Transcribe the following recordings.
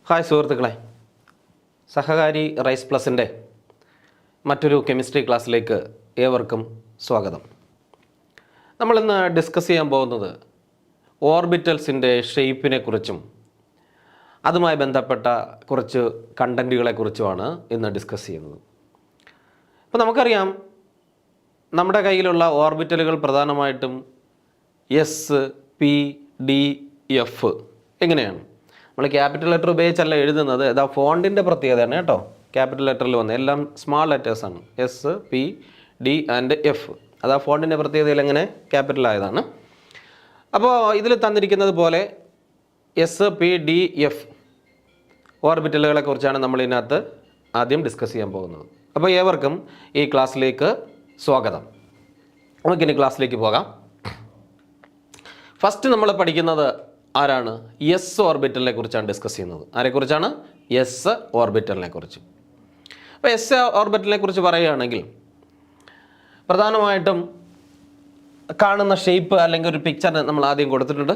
Hi സുഹൃത്തുക്കളെ, സഹകാരി rice പ്ലസിൻ്റെ മറ്റൊരു chemistry ക്ലാസ്സിലേക്ക് ഏവർക്കും സ്വാഗതം. നമ്മളിന്ന് ഡിസ്കസ് ചെയ്യാൻ പോകുന്നത് ഓർബിറ്റൽസിൻ്റെ ഷേപ്പിനെ കുറിച്ചും അതുമായി ബന്ധപ്പെട്ട കുറച്ച് കണ്ടൻറ്റുകളെക്കുറിച്ചുമാണ് ഇന്ന് ഡിസ്കസ് ചെയ്യുന്നത്. അപ്പോൾ നമുക്കറിയാം, നമ്മുടെ കയ്യിലുള്ള ഓർബിറ്റലുകൾ പ്രധാനമായിട്ടും എസ്, പി, ഡി, എഫ് എങ്ങനെയാണ്. നമ്മൾ ക്യാപിറ്റൽ ലെറ്റർ ഉപയോഗിച്ചല്ല എഴുതുന്നത്. ഇതാ ഫോണ്ടിൻ്റെ പ്രത്യേകതയാണ് കേട്ടോ. ക്യാപിറ്റൽ ലെറ്ററിൽ വന്ന് എല്ലാം സ്മാൾ ലെറ്റേഴ്സാണ്. S, P, D and F. അത് ആ ഫോണ്ടിൻ്റെ പ്രത്യേകതയിൽ എങ്ങനെ ക്യാപിറ്റൽ ആയതാണ്. അപ്പോൾ ഇതിൽ തന്നിരിക്കുന്നത് പോലെ എസ്, പി, ഡി, എഫ് ഓർബിറ്റലുകളെ കുറിച്ചാണ് നമ്മൾ ഇതിനകത്ത് ആദ്യം ഡിസ്കസ് ചെയ്യാൻ പോകുന്നത്. അപ്പോൾ ഏവർക്കും ഈ ക്ലാസ്സിലേക്ക് സ്വാഗതം. നമുക്കിനി ക്ലാസ്സിലേക്ക് പോകാം. ഫസ്റ്റ് നമ്മൾ പഠിക്കുന്നത് ആരാണ്? എസ് ഓർബിറ്റലിനെ കുറിച്ചാണ് ഡിസ്കസ് ചെയ്യുന്നത്. ആരെക്കുറിച്ചാണ്? എസ് ഓർബിറ്റലിനെ കുറിച്ച്. അപ്പോൾ എസ് ഓർബിറ്റലിനെ കുറിച്ച് പറയുകയാണെങ്കിൽ പ്രധാനമായിട്ടും കാണുന്ന ഷേപ്പ് അല്ലെങ്കിൽ ഒരു പിക്ചർ നമ്മൾ ആദ്യം കൊടുത്തിട്ടുണ്ട്.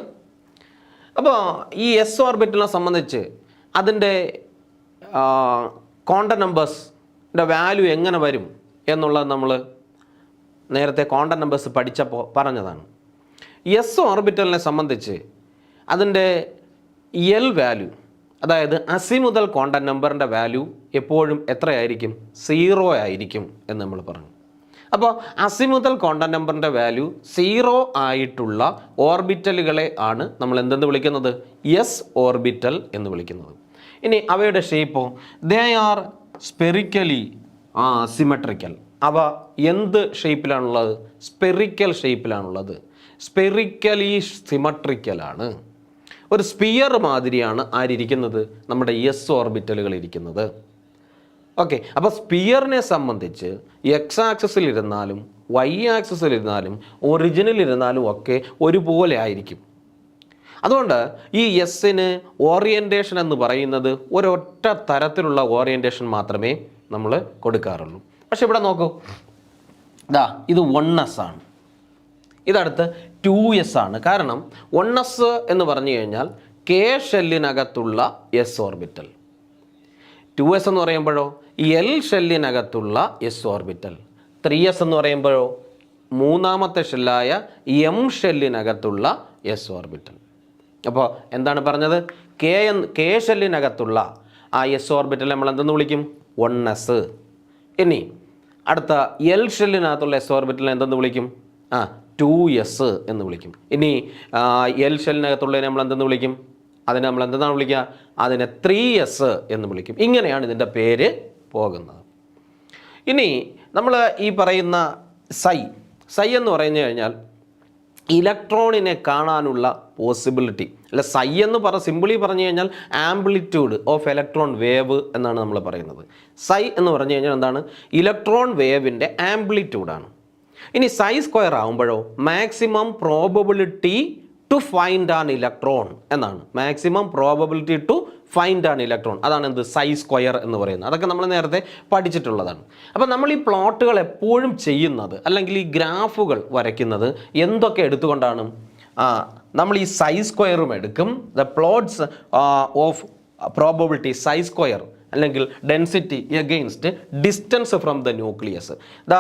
അപ്പോൾ ഈ എസ് ഓർബിറ്റലിനെ സംബന്ധിച്ച് അതിൻ്റെ ക്വാണ്ടം നമ്പേഴ്സിൻ്റെ വാല്യൂ എങ്ങനെ വരും എന്നുള്ളത് നമ്മൾ നേരത്തെ ക്വാണ്ടം നമ്പേഴ്സ് പഠിച്ചപ്പോൾ പറഞ്ഞതാണ്. എസ് ഓർബിറ്റലിനെ സംബന്ധിച്ച് അതിൻ്റെ എൽ വാല്യൂ, അതായത് അസിമുതൽ ക്വാണ്ടം നമ്പറിൻ്റെ വാല്യൂ എപ്പോഴും എത്രയായിരിക്കും? 0 ആയിരിക്കും എന്ന് നമ്മൾ പറഞ്ഞു. അപ്പോൾ അസിമുതൽ ക്വാണ്ടം നമ്പറിൻ്റെ വാല്യൂ 0 ആയിട്ടുള്ള ഓർബിറ്റലുകളെ ആണ് നമ്മൾ എന്തെന്ന് വിളിക്കുന്നത്? എസ് ഓർബിറ്റൽ എന്ന് വിളിക്കുന്നത്. ഇനി അവയുടെ ഷേപ്പോ? They are സ്പെറിക്കലി symmetrical. അവ എന്ത് ഷേപ്പിലാണുള്ളത്? സ്പെറിക്കൽ ഷേപ്പിലാണുള്ളത്. സ്പെറിക്കലി സിമെട്രിക്കലാണ്. ഒരു സ്പിയർ മാതിരിയാണ് ആരിയ്ക്കുന്നത്? നമ്മുടെ എസ് ഓർബിറ്റലുകൾ ഇരിക്കുന്നത്. ഓക്കെ, അപ്പോൾ സ്പിയറിനെ സംബന്ധിച്ച് എക്സ് ആക്സിസിലിരുന്നാലും വൈ ആക്സിസിലിരുന്നാലും ഒറിജിനിലിരുന്നാലും ഒക്കെ ഒരുപോലെ ആയിരിക്കും. അതുകൊണ്ട് ഈ എസ്സിന് ഓറിയൻറ്റേഷൻ എന്ന് പറയുന്നത് ഒരൊറ്റ തരത്തിലുള്ള ഓറിയൻറ്റേഷൻ മാത്രമേ നമ്മൾ കൊടുക്കാറുള്ളൂ. പക്ഷെ ഇവിടെ നോക്കൂ, ഇതാ ഇത് 1s ആണ്, ഇതടുത്ത് 2s ആണ്. കാരണം 1s എന്ന് പറഞ്ഞു കഴിഞ്ഞാൽ കെ ഷെല്ലിനകത്തുള്ള എസ് ഓർബിറ്റൽ, 2s എന്ന് പറയുമ്പോഴോ എൽ ഷെല്ലിനകത്തുള്ള എസ് ഓർബിറ്റൽ, 3s എന്ന് പറയുമ്പോഴോ മൂന്നാമത്തെ ഷെല്ലായ എം ഷെല്ലിനകത്തുള്ള എസ് ഓർബിറ്റൽ. അപ്പോൾ എന്താണ് പറഞ്ഞത്? കെ ഷെല്ലിനകത്തുള്ള ആ എസ് ഓർബിറ്റൽ നമ്മൾ എന്തെന്ന് വിളിക്കും? 1s. ഇനി അടുത്ത എൽ ഷെല്ലിനകത്തുള്ള എസ് ഓർബിറ്റൽ എന്തെന്ന് വിളിക്കും? 2s എന്ന് വിളിക്കും. ഇനി എൽ ഷെല്ലിനകത്തുള്ളതിനെ നമ്മൾ എന്തെന്ന് വിളിക്കും? അതിനെ നമ്മൾ എന്തെന്നാണ് വിളിക്കുക? അതിനെ 3s എന്ന് വിളിക്കും. ഇങ്ങനെയാണ് ഇതിൻ്റെ പേര് പോകുന്നത്. ഇനി നമ്മൾ ഈ പറയുന്ന സൈ എന്ന് പറഞ്ഞു കഴിഞ്ഞാൽ ഇലക്ട്രോണിനെ കാണാനുള്ള പോസിബിലിറ്റി, അല്ല സൈ എന്ന് സിമ്പിളി പറഞ്ഞു കഴിഞ്ഞാൽ ആംപ്ലിറ്റ്യൂഡ് ഓഫ് ഇലക്ട്രോൺ വേവ് എന്നാണ് നമ്മൾ പറയുന്നത്. സൈ എന്ന് പറഞ്ഞു കഴിഞ്ഞാൽ എന്താണ്? ഇലക്ട്രോൺ വേവിൻ്റെ ആംപ്ലിറ്റ്യൂഡാണ്. ഇനി സൈ സ്ക്വയർ ആകുമ്പോഴോ maximum probability to find an electron എന്നാണ്. Maximum probability to find an electron, അതാണ് എന്ത്? സൈ സ്ക്വയർ എന്ന് പറയുന്നത്. അതൊക്കെ നമ്മൾ നേരത്തെ പഠിച്ചിട്ടുള്ളതാണ്. അപ്പോൾ നമ്മൾ ഈ പ്ലോട്ടുകൾ എപ്പോഴും ചെയ്യുന്നത്, അല്ലെങ്കിൽ ഈ ഗ്രാഫുകൾ വരയ്ക്കുന്നത് എന്തൊക്കെ എടുത്തുകൊണ്ടാണ്? നമ്മൾ ഈ സൈ സ്ക്വയറും എടുക്കും. The plots of probability psi square അല്ലെങ്കിൽ density against distance from the nucleus. The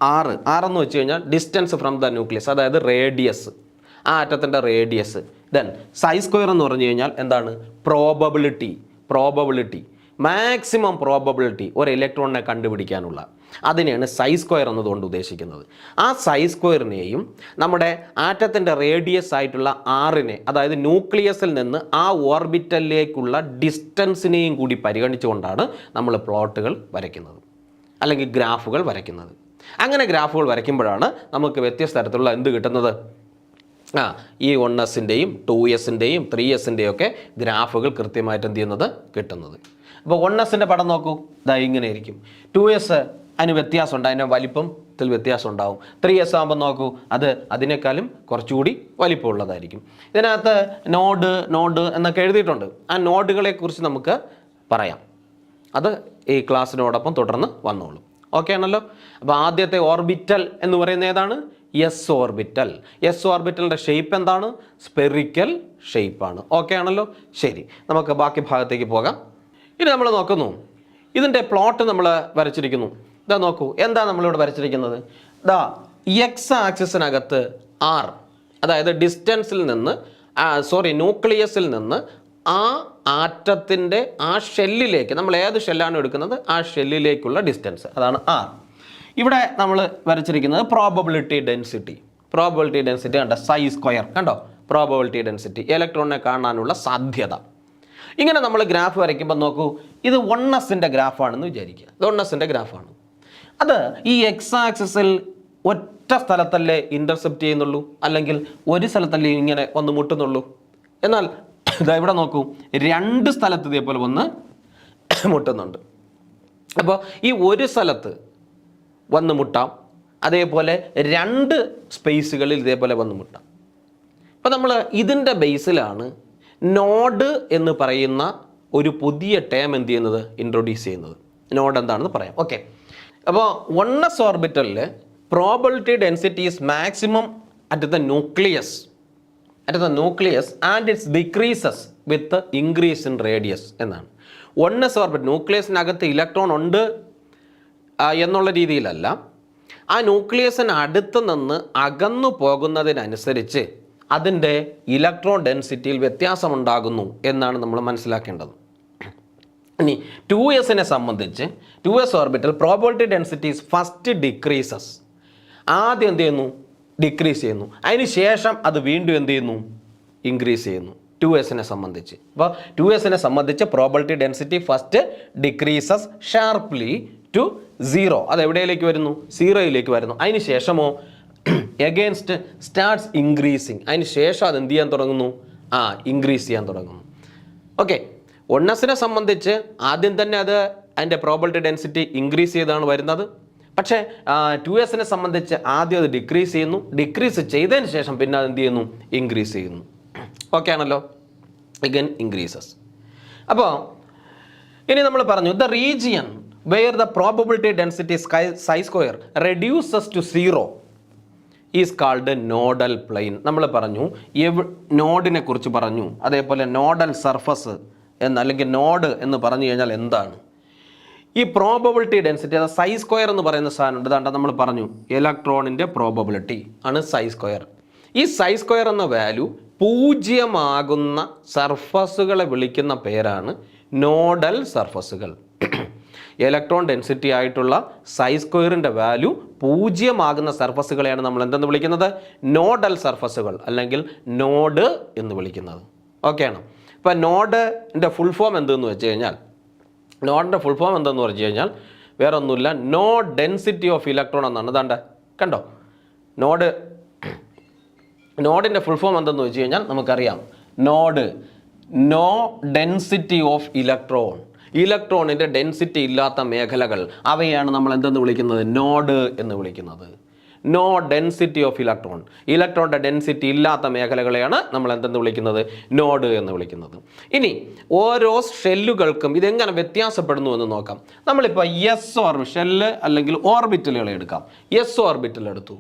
R എന്ന് വെച്ച് കഴിഞ്ഞാൽ ഡിസ്റ്റൻസ് ഫ്രം ദ ന്യൂക്ലിയസ്, അതായത് റേഡിയസ്, ആ ആറ്റത്തിൻ്റെ റേഡിയസ്. ദെൻ സൈ സ്ക്വയർ എന്ന് പറഞ്ഞു കഴിഞ്ഞാൽ എന്താണ്? പ്രോബബിലിറ്റി മാക്സിമം പ്രോബബിലിറ്റി ഒരു ഇലക്ട്രോണിനെ കണ്ടുപിടിക്കാനുള്ള, അതിനെയാണ് സൈ സ്ക്വയർ എന്നതുകൊണ്ട് ഉദ്ദേശിക്കുന്നത്. ആ സൈ സ്ക്വയറിനെയും നമ്മുടെ ആറ്റത്തിൻ്റെ റേഡിയസ് ആയിട്ടുള്ള ആറിനെ, അതായത് ന്യൂക്ലിയസിൽ നിന്ന് ആ ഓർബിറ്റലിലേക്കുള്ള ഡിസ്റ്റൻസിനെയും കൂടി പരിഗണിച്ചുകൊണ്ടാണ് നമ്മൾ പ്ലോട്ടുകൾ വരയ്ക്കുന്നത് അല്ലെങ്കിൽ ഗ്രാഫുകൾ വരയ്ക്കുന്നത്. അങ്ങനെ ഗ്രാഫുകൾ വരയ്ക്കുമ്പോഴാണ് നമുക്ക് വ്യത്യസ്ത തരത്തിലുള്ള എന്ത് കിട്ടുന്നത്? ഈ 1s-ൻ്റെയും 2s-ൻ്റെയും 3s-ൻ്റെയും ഒക്കെ ഗ്രാഫുകൾ കൃത്യമായിട്ട് എന്ത് ചെയ്യുന്നത്? കിട്ടുന്നത്. അപ്പോൾ 1s-ൻ്റെ പടം നോക്കൂ, ഇതാ ഇങ്ങനെ ആയിരിക്കും. 2s അതിന് വ്യത്യാസമുണ്ട്, അതിൻ്റെ വലിപ്പത്തിൽ വ്യത്യാസം ഉണ്ടാവും. 3s ആകുമ്പോൾ നോക്കൂ, അത് അതിനേക്കാളും കുറച്ചുകൂടി വലിപ്പമുള്ളതായിരിക്കും. ഇതിനകത്ത് നോഡ് എന്നൊക്കെ എഴുതിയിട്ടുണ്ട്. ആ നോഡുകളെ കുറിച്ച് നമുക്ക് പറയാം. അത് ഈ ക്ലാസ്സിനോടൊപ്പം തുടർന്ന് വന്നോളും. ഓക്കെ ആണല്ലോ. അപ്പോൾ ആദ്യത്തെ ഓർബിറ്റൽ എന്ന് പറയുന്നത് ഏതാണ്? S orbital. എസ് ഓർബിറ്റലിൻ്റെ ഷേപ്പ് എന്താണ്? സ്പെറിക്കൽ ഷേപ്പാണ്. ഓക്കെ ആണല്ലോ? ശരി, നമുക്ക് ബാക്കി ഭാഗത്തേക്ക് പോകാം. ഇനി നമ്മൾ നോക്കുന്നു, ഇതിൻ്റെ പ്ലോട്ട് നമ്മൾ വരച്ചിരിക്കുന്നു. ഇതാ നോക്കൂ, എന്താ നമ്മളിവിടെ വരച്ചിരിക്കുന്നത്? ഇതാ എക്സ് ആക്സിസിനകത്ത് ആർ, അതായത് ഡിസ്റ്റൻസിൽ നിന്ന് ന്യൂക്ലിയസിൽ നിന്ന് ആ ആറ്റത്തിൻ്റെ ആ ഷെല്ലിലേക്ക്, നമ്മൾ ഏത് ഷെല്ലാണ് എടുക്കുന്നത് ആ ഷെല്ലിലേക്കുള്ള ഡിസ്റ്റൻസ്, അതാണ് ആർ. ഇവിടെ നമ്മൾ വരച്ചിരിക്കുന്നത് പ്രോബബിലിറ്റി ഡെൻസിറ്റി. പ്രോബബിലിറ്റി ഡെൻസിറ്റി കണ്ട സൈ സ്ക്വയർ കണ്ടോ? പ്രോബബിലിറ്റി ഡെൻസിറ്റി, ഇലക്ട്രോണിനെ കാണാനുള്ള സാധ്യത. ഇങ്ങനെ നമ്മൾ ഗ്രാഫ് വരയ്ക്കുമ്പോൾ നോക്കൂ, ഇത് 1s ഗ്രാഫാണെന്ന് വിചാരിക്കുക. ഇത് 1s ഗ്രാഫാണ്. അത് ഈ എക്സ് ആക്സിസിൽ ഒറ്റ സ്ഥലത്തല്ലേ ഇൻ്റർസെപ്റ്റ് ചെയ്യുന്നുള്ളൂ, അല്ലെങ്കിൽ ഒരു സ്ഥലത്തല്ലേ ഇങ്ങനെ ഒന്ന് മുട്ടുന്നുള്ളൂ. എന്നാൽ ഇതാ ഇവിടെ നോക്കൂ, 2 സ്ഥലത്ത് ഇതേപോലെ വന്ന് മുട്ടുന്നുണ്ട്. അപ്പോൾ ഈ ഒരു സ്ഥലത്ത് വന്ന് മുട്ടാം, അതേപോലെ 2 സ്പേസുകളിൽ ഇതേപോലെ വന്ന് മുട്ടാം. അപ്പോൾ നമ്മൾ ഇതിൻ്റെ ബേസിലാണ് നോഡ് എന്ന് പറയുന്ന ഒരു പുതിയ ടേം എന്ത് ചെയ്യുന്നത്, ഇൻട്രൊഡ്യൂസ് ചെയ്യുന്നത്. നോഡ് എന്താണെന്ന് പറയാം. ഓക്കെ, അപ്പോൾ 1s ഓർബിറ്റലിൽ probability density is maximum at the nucleus and its decreases with increase in radius എന്നാണ്. 1s ഓർബിറ്റ്, ന്യൂക്ലിയസിനകത്ത് ഇലക്ട്രോൺ ഉണ്ട് എന്നുള്ള രീതിയിലല്ല, ആ ന്യൂക്ലിയസിന് അടുത്ത് നിന്ന് അകന്നു പോകുന്നതിനനുസരിച്ച് അതിൻ്റെ ഇലക്ട്രോൺ ഡെൻസിറ്റിയിൽ വ്യത്യാസമുണ്ടാകുന്നു എന്നാണ് നമ്മൾ മനസ്സിലാക്കേണ്ടത്. ഇനി 2s സംബന്ധിച്ച് 2s orbital probability densities first decreases. ആദ്യം എന്ത് ചെയ്യുന്നു? ഡിക്രീസ് ചെയ്യുന്നു. അതിന് ശേഷം അത് വീണ്ടും എന്ത് ചെയ്യുന്നു? ഇൻക്രീസ് ചെയ്യുന്നു 2s സംബന്ധിച്ച്. അപ്പോൾ 2s സംബന്ധിച്ച് probability density first decreases sharply to 0. അത് എവിടെയിലേക്ക് വരുന്നു? 0യിലേക്ക് വരുന്നു. അതിന് ശേഷമോ എഗെയിൻസ്റ്റ് സ്റ്റാർട്ട്സ് ഇൻക്രീസിങ്. അതിന് ശേഷം അത് എന്ത് ചെയ്യാൻ തുടങ്ങുന്നു? ഇൻക്രീസ് ചെയ്യാൻ തുടങ്ങുന്നു. ഓക്കെ, 1s സംബന്ധിച്ച് ആദ്യം തന്നെ അത് അതിൻ്റെ പ്രോബബിലിറ്റി ഡെൻസിറ്റി ഇൻക്രീസ് ചെയ്താണ് വരുന്നത്. പക്ഷേ 2s സംബന്ധിച്ച് ആദ്യം അത് ഡിക്രീസ് ചെയ്യുന്നു. ഡിക്രീസ് ചെയ്തതിന് ശേഷം പിന്നെ അത് എന്ത് ചെയ്യുന്നു? ഇൻക്രീസ് ചെയ്യുന്നു. ഓക്കെ ആണല്ലോ? Again increases. അപ്പോൾ ഇനി നമ്മൾ പറഞ്ഞു the region where the probability density psi square reduces to 0 is called nodal plane. നമ്മൾ പറഞ്ഞു നോഡിനെ കുറിച്ച് പറഞ്ഞു, അതേപോലെ നോഡൽ സർഫസ് അല്ലെങ്കിൽ നോഡ് എന്ന് പറഞ്ഞു കഴിഞ്ഞാൽ എന്താണ്? ഈ പ്രോബബിലിറ്റി ഡെൻസിറ്റി, അതായത് സൈ സ്ക്വയർ എന്ന് പറയുന്ന സാധനം ഉണ്ട്. അതാണ്ട് നമ്മൾ പറഞ്ഞു ഇലക്ട്രോണിൻ്റെ പ്രോബബിലിറ്റി ആണ് സൈ സ്ക്വയർ. ഈ സൈ സ്ക്വയർ എന്ന വാല്യൂ 0 സർഫസുകളെ വിളിക്കുന്ന പേരാണ് നോഡൽ സർഫസുകൾ. ഇലക്ട്രോൺ ഡെൻസിറ്റി ആയിട്ടുള്ള സൈ സ്ക്വയറിൻ്റെ വാല്യൂ 0 സർഫസുകളെയാണ് നമ്മൾ എന്തെന്ന് വിളിക്കുന്നത്? നോഡൽ സർഫസുകൾ അല്ലെങ്കിൽ നോഡ് എന്ന് വിളിക്കുന്നത്. ഓക്കെ ആണോ? ഇപ്പോൾ നോഡിൻ്റെ ഫുൾ ഫോം എന്തെന്ന് വെച്ച് കഴിഞ്ഞാൽ, നോഡിൻ്റെ ഫുൾ ഫോം എന്തെന്ന് പറഞ്ഞു കഴിഞ്ഞാൽ വേറെ ഒന്നുമില്ല, നോ ഡെൻസിറ്റി ഓഫ് ഇലക്ട്രോൺ എന്നാണ്. അതാണ്ട് കണ്ടോ, നോഡിൻ്റെ ഫുൾ ഫോം എന്തെന്ന് വെച്ച് കഴിഞ്ഞാൽ നമുക്കറിയാം, node no density of electron. ഇലക്ട്രോണിൻ്റെ ഡെൻസിറ്റി ഇല്ലാത്ത മേഖലകൾ, അവയാണ് നമ്മൾ എന്തെന്ന് വിളിക്കുന്നത്? നോഡ് എന്ന് വിളിക്കുന്നത്. നോ ഡെൻസിറ്റി ഓഫ് ഇലക്ട്രോൺ, ഇലക്ട്രോണിൻ്റെ ഡെൻസിറ്റി ഇല്ലാത്ത മേഖലകളെയാണ് നമ്മൾ എന്തെന്ന് വിളിക്കുന്നത്? നോഡ് എന്ന് വിളിക്കുന്നത്. ഇനി ഓരോ ഷെല്ലുകൾക്കും ഇതെങ്ങനെ വ്യത്യാസപ്പെടുന്നു എന്ന് നോക്കാം. നമ്മളിപ്പോൾ ഷെല്ല് അല്ലെങ്കിൽ ഓർബിറ്റലുകൾ എടുക്കാം. ഓർബിറ്റൽ എടുത്തു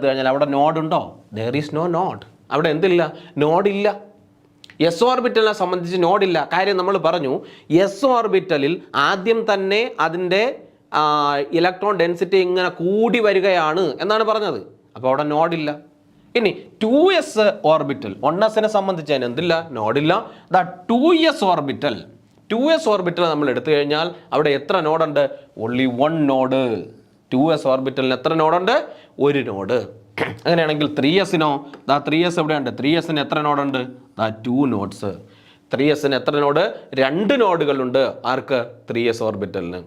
കഴിഞ്ഞാൽ അവിടെ നോഡുണ്ടോ? There is no node. അവിടെ എന്തില്ല? നോഡില്ല. ഓർബിറ്റലിനെ സംബന്ധിച്ച് നോഡില്ല. കാര്യം നമ്മൾ പറഞ്ഞു, ഓർബിറ്റലിൽ ആദ്യം തന്നെ അതിൻ്റെ ഇലക്ട്രോൺ ഡെൻസിറ്റി ഇങ്ങനെ കൂടി വരികയാണ് എന്നാണ് പറഞ്ഞത്. അപ്പോൾ അവിടെ നോഡില്ല. ഇനി 2s ഓർബിറ്റൽ, 1s സംബന്ധിച്ച് അതിന് എന്തില്ല? നോഡില്ല. ദ 2s ഓർബിറ്റൽ നമ്മൾ എടുത്തു കഴിഞ്ഞാൽ അവിടെ എത്ര നോഡുണ്ട്? Only 1 node. 2s ഓർബിറ്റലിന് എത്ര നോഡുണ്ട്? 1 നോഡ്. അങ്ങനെയാണെങ്കിൽ 3sനോ? 3s എവിടെയുണ്ട്? 3sന് എത്ര നോഡുണ്ട്? 2 നോഡ്സ്. 3sന് എത്ര നോഡ്? 2 നോഡുകളുണ്ട്. ആർക്ക്? 3s ഓർബിറ്റലിന്.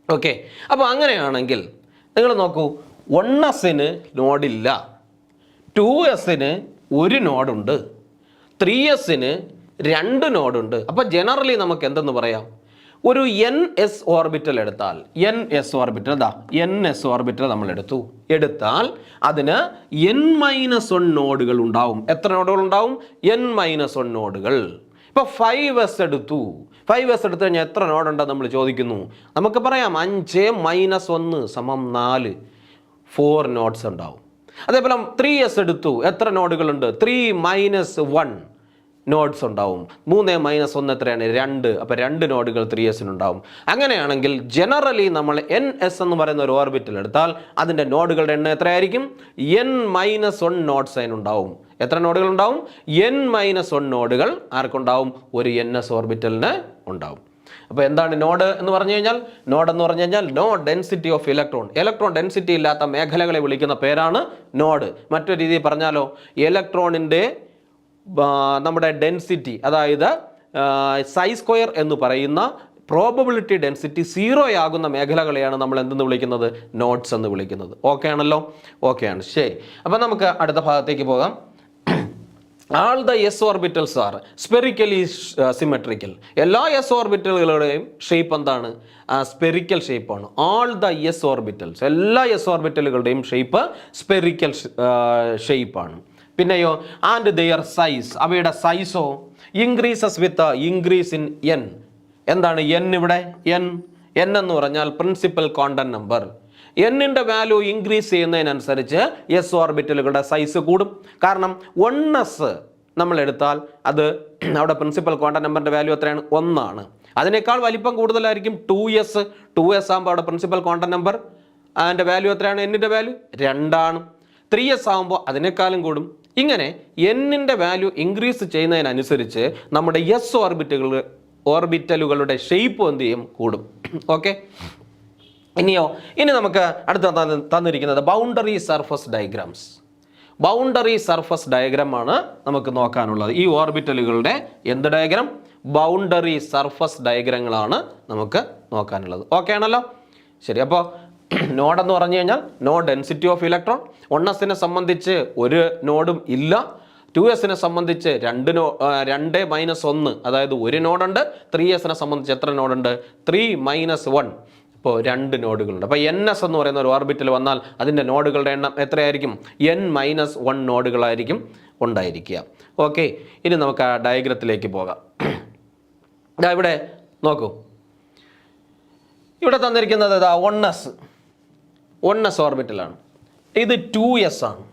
ഓക്കെ, അപ്പോൾ അങ്ങനെയാണെങ്കിൽ നിങ്ങൾ നോക്കൂ, 1sന് നോഡില്ല, 2sന് 1 നോഡുണ്ട്, 3sന് 2 നോഡുണ്ട്. അപ്പോൾ ജനറലി നമുക്ക് എന്തെന്ന് പറയാം? ഒരു ns ഓർബിറ്റൽ എടുത്താൽ, ns ഓർബിറ്റൽ നമ്മൾ എടുത്താൽ അതിന് n-1 നോഡുകൾ ഉണ്ടാവും. എത്ര നോഡുകൾ ഉണ്ടാവും? n-1 നോഡുകൾ. ഇപ്പോൾ 5s എടുത്തു കഴിഞ്ഞാൽ എത്ര നോഡുണ്ടെന്ന് നമ്മൾ ചോദിക്കുന്നു. നമുക്ക് പറയാം 5 - 1 = 4. 4 നോഡ്സ് ഉണ്ടാവും. അതേപോലെ 3s എടുത്തു, എത്ര നോഡുകളുണ്ട്? 3 - 1 നോഡ്സ് ഉണ്ടാവും. 3 - 1 എത്രയാണ്? 2. അപ്പോൾ 2 നോഡുകൾ 3s ഉണ്ടാവും. അങ്ങനെയാണെങ്കിൽ ജനറലി നമ്മൾ ns എന്ന് പറയുന്ന ഒരു ഓർബിറ്റൽ എടുത്താൽ അതിൻ്റെ നോഡുകളുടെ എണ്ണം എത്രയായിരിക്കും? n - 1 നോഡ്സ് അതിനുണ്ടാവും. എത്ര നോഡുകൾ ഉണ്ടാവും? n - 1 നോഡുകൾ ആർക്കുണ്ടാവും? ഒരു ns ഓർബിറ്റലിന് ഉണ്ടാവും. അപ്പോൾ എന്താണ് നോഡ് എന്ന് പറഞ്ഞു കഴിഞ്ഞാൽ? നോഡ് എന്ന് പറഞ്ഞു കഴിഞ്ഞാൽ no density of electron. Electron density ഇല്ലാത്ത മേഖലകളെ വിളിക്കുന്ന പേരാണ് നോഡ്. മറ്റൊരു രീതിയിൽ പറഞ്ഞാലോ, ഇലക്ട്രോണിൻ്റെ നമ്മുടെ ഡെൻസിറ്റി, അതായത് chi² എന്ന് പറയുന്ന പ്രോബബിലിറ്റി ഡെൻസിറ്റി 0 ആകുന്ന മേഖലകളെയാണ് നമ്മൾ എന്തെന്ന് വിളിക്കുന്നത്? നോഡ്സ് എന്ന് വിളിക്കുന്നത്. ഓക്കെ ആണല്ലോ? ഓക്കെ ആണ്. ശരി, അപ്പോൾ നമുക്ക് അടുത്ത ഭാഗത്തേക്ക് പോകാം. All the s orbitals are spherically symmetrical. എല്ലാ s ഓർബിറ്റലുകളുടെയും ഷേപ്പ് എന്താണ്? സ്പെറിക്കൽ ഷേപ്പാണ്. All the s orbitals, എല്ലാ s ഓർബിറ്റലുകളുടെയും ഷേപ്പ് സ്പെറിക്കൽ ഷേപ്പാണ്. പിന്നെയോ ആൻഡ് ദെയർ സൈസ്, അവയുടെ സൈസോ increases with increase in n. എന്താണ് n ഇവിടെ? n എന്ന് പറഞ്ഞാൽ പ്രിൻസിപ്പൽ ക്വാണ്ടം നമ്പർ. എന്നിൻ്റെ വാല്യൂ ഇൻക്രീസ് ചെയ്യുന്നതിനനുസരിച്ച് എസ് ഓർബിറ്റലുകളുടെ സൈസ് കൂടും. കാരണം 1s നമ്മൾ എടുത്താൽ അത് അവിടെ പ്രിൻസിപ്പൽ ക്വാണ്ടം നമ്പറിൻ്റെ വാല്യൂ എത്രയാണ്? 1 ആണ്. അതിനേക്കാൾ വലിപ്പം കൂടുതലായിരിക്കും 2s. 2s ആകുമ്പോൾ അവിടെ പ്രിൻസിപ്പൽ ക്വാണ്ടം നമ്പർ അതിൻ്റെ വാല്യൂ എത്രയാണ്? എന്നിൻ്റെ വാല്യൂ 2 ആണ്. 3s ആകുമ്പോൾ അതിനേക്കാളും കൂടും. ഇങ്ങനെ എന്നിൻ്റെ വാല്യൂ ഇൻക്രീസ് ചെയ്യുന്നതിനനുസരിച്ച് നമ്മുടെ എസ് ഓർബിറ്റലുകളുടെ ഷേപ്പ് എന്ത് ചെയ്യും? കൂടും. ഓക്കെ, ഇനി നമുക്ക് അടുത്ത തന്നിരിക്കുന്നത് boundary surface diagrams. Boundary surface ഡയഗ്രാമാണ് നമുക്ക് നോക്കാനുള്ളത്. ഈ ഓർബിറ്റലുകളുടെ എന്ത് ഡയഗ്രാം? ബൗണ്ടറി സർഫസ് ഡയഗ്രങ്ങളാണ് നമുക്ക് നോക്കാനുള്ളത്. ഓക്കെ ആണല്ലോ? ശരി, അപ്പോൾ നോഡെന്ന് പറഞ്ഞു കഴിഞ്ഞാൽ no density of electron. 1s സംബന്ധിച്ച് ഒരു നോഡും ഇല്ല. 2s സംബന്ധിച്ച് 2 - 1, അതായത് ഒരു നോഡുണ്ട്. 3s സംബന്ധിച്ച് എത്ര നോഡുണ്ട്? 3 - 1. ഇപ്പോൾ 2 നോഡുകളുണ്ട്. അപ്പോൾ ns എന്ന് പറയുന്ന ഒരു ഓർബിറ്റൽ വന്നാൽ അതിൻ്റെ നോഡുകളുടെ എണ്ണം എത്രയായിരിക്കും? n - 1 നോഡുകളായിരിക്കും ഉണ്ടായിരിക്കുക. ഓക്കെ, ഇനി നമുക്ക് ആ ഡയഗ്രത്തിലേക്ക് പോകാം. ഇവിടെ നോക്കൂ, ഇവിടെ തന്നിരിക്കുന്നത് 1s ഓർബിറ്റലാണ്. ഇത് 2s ആണ്.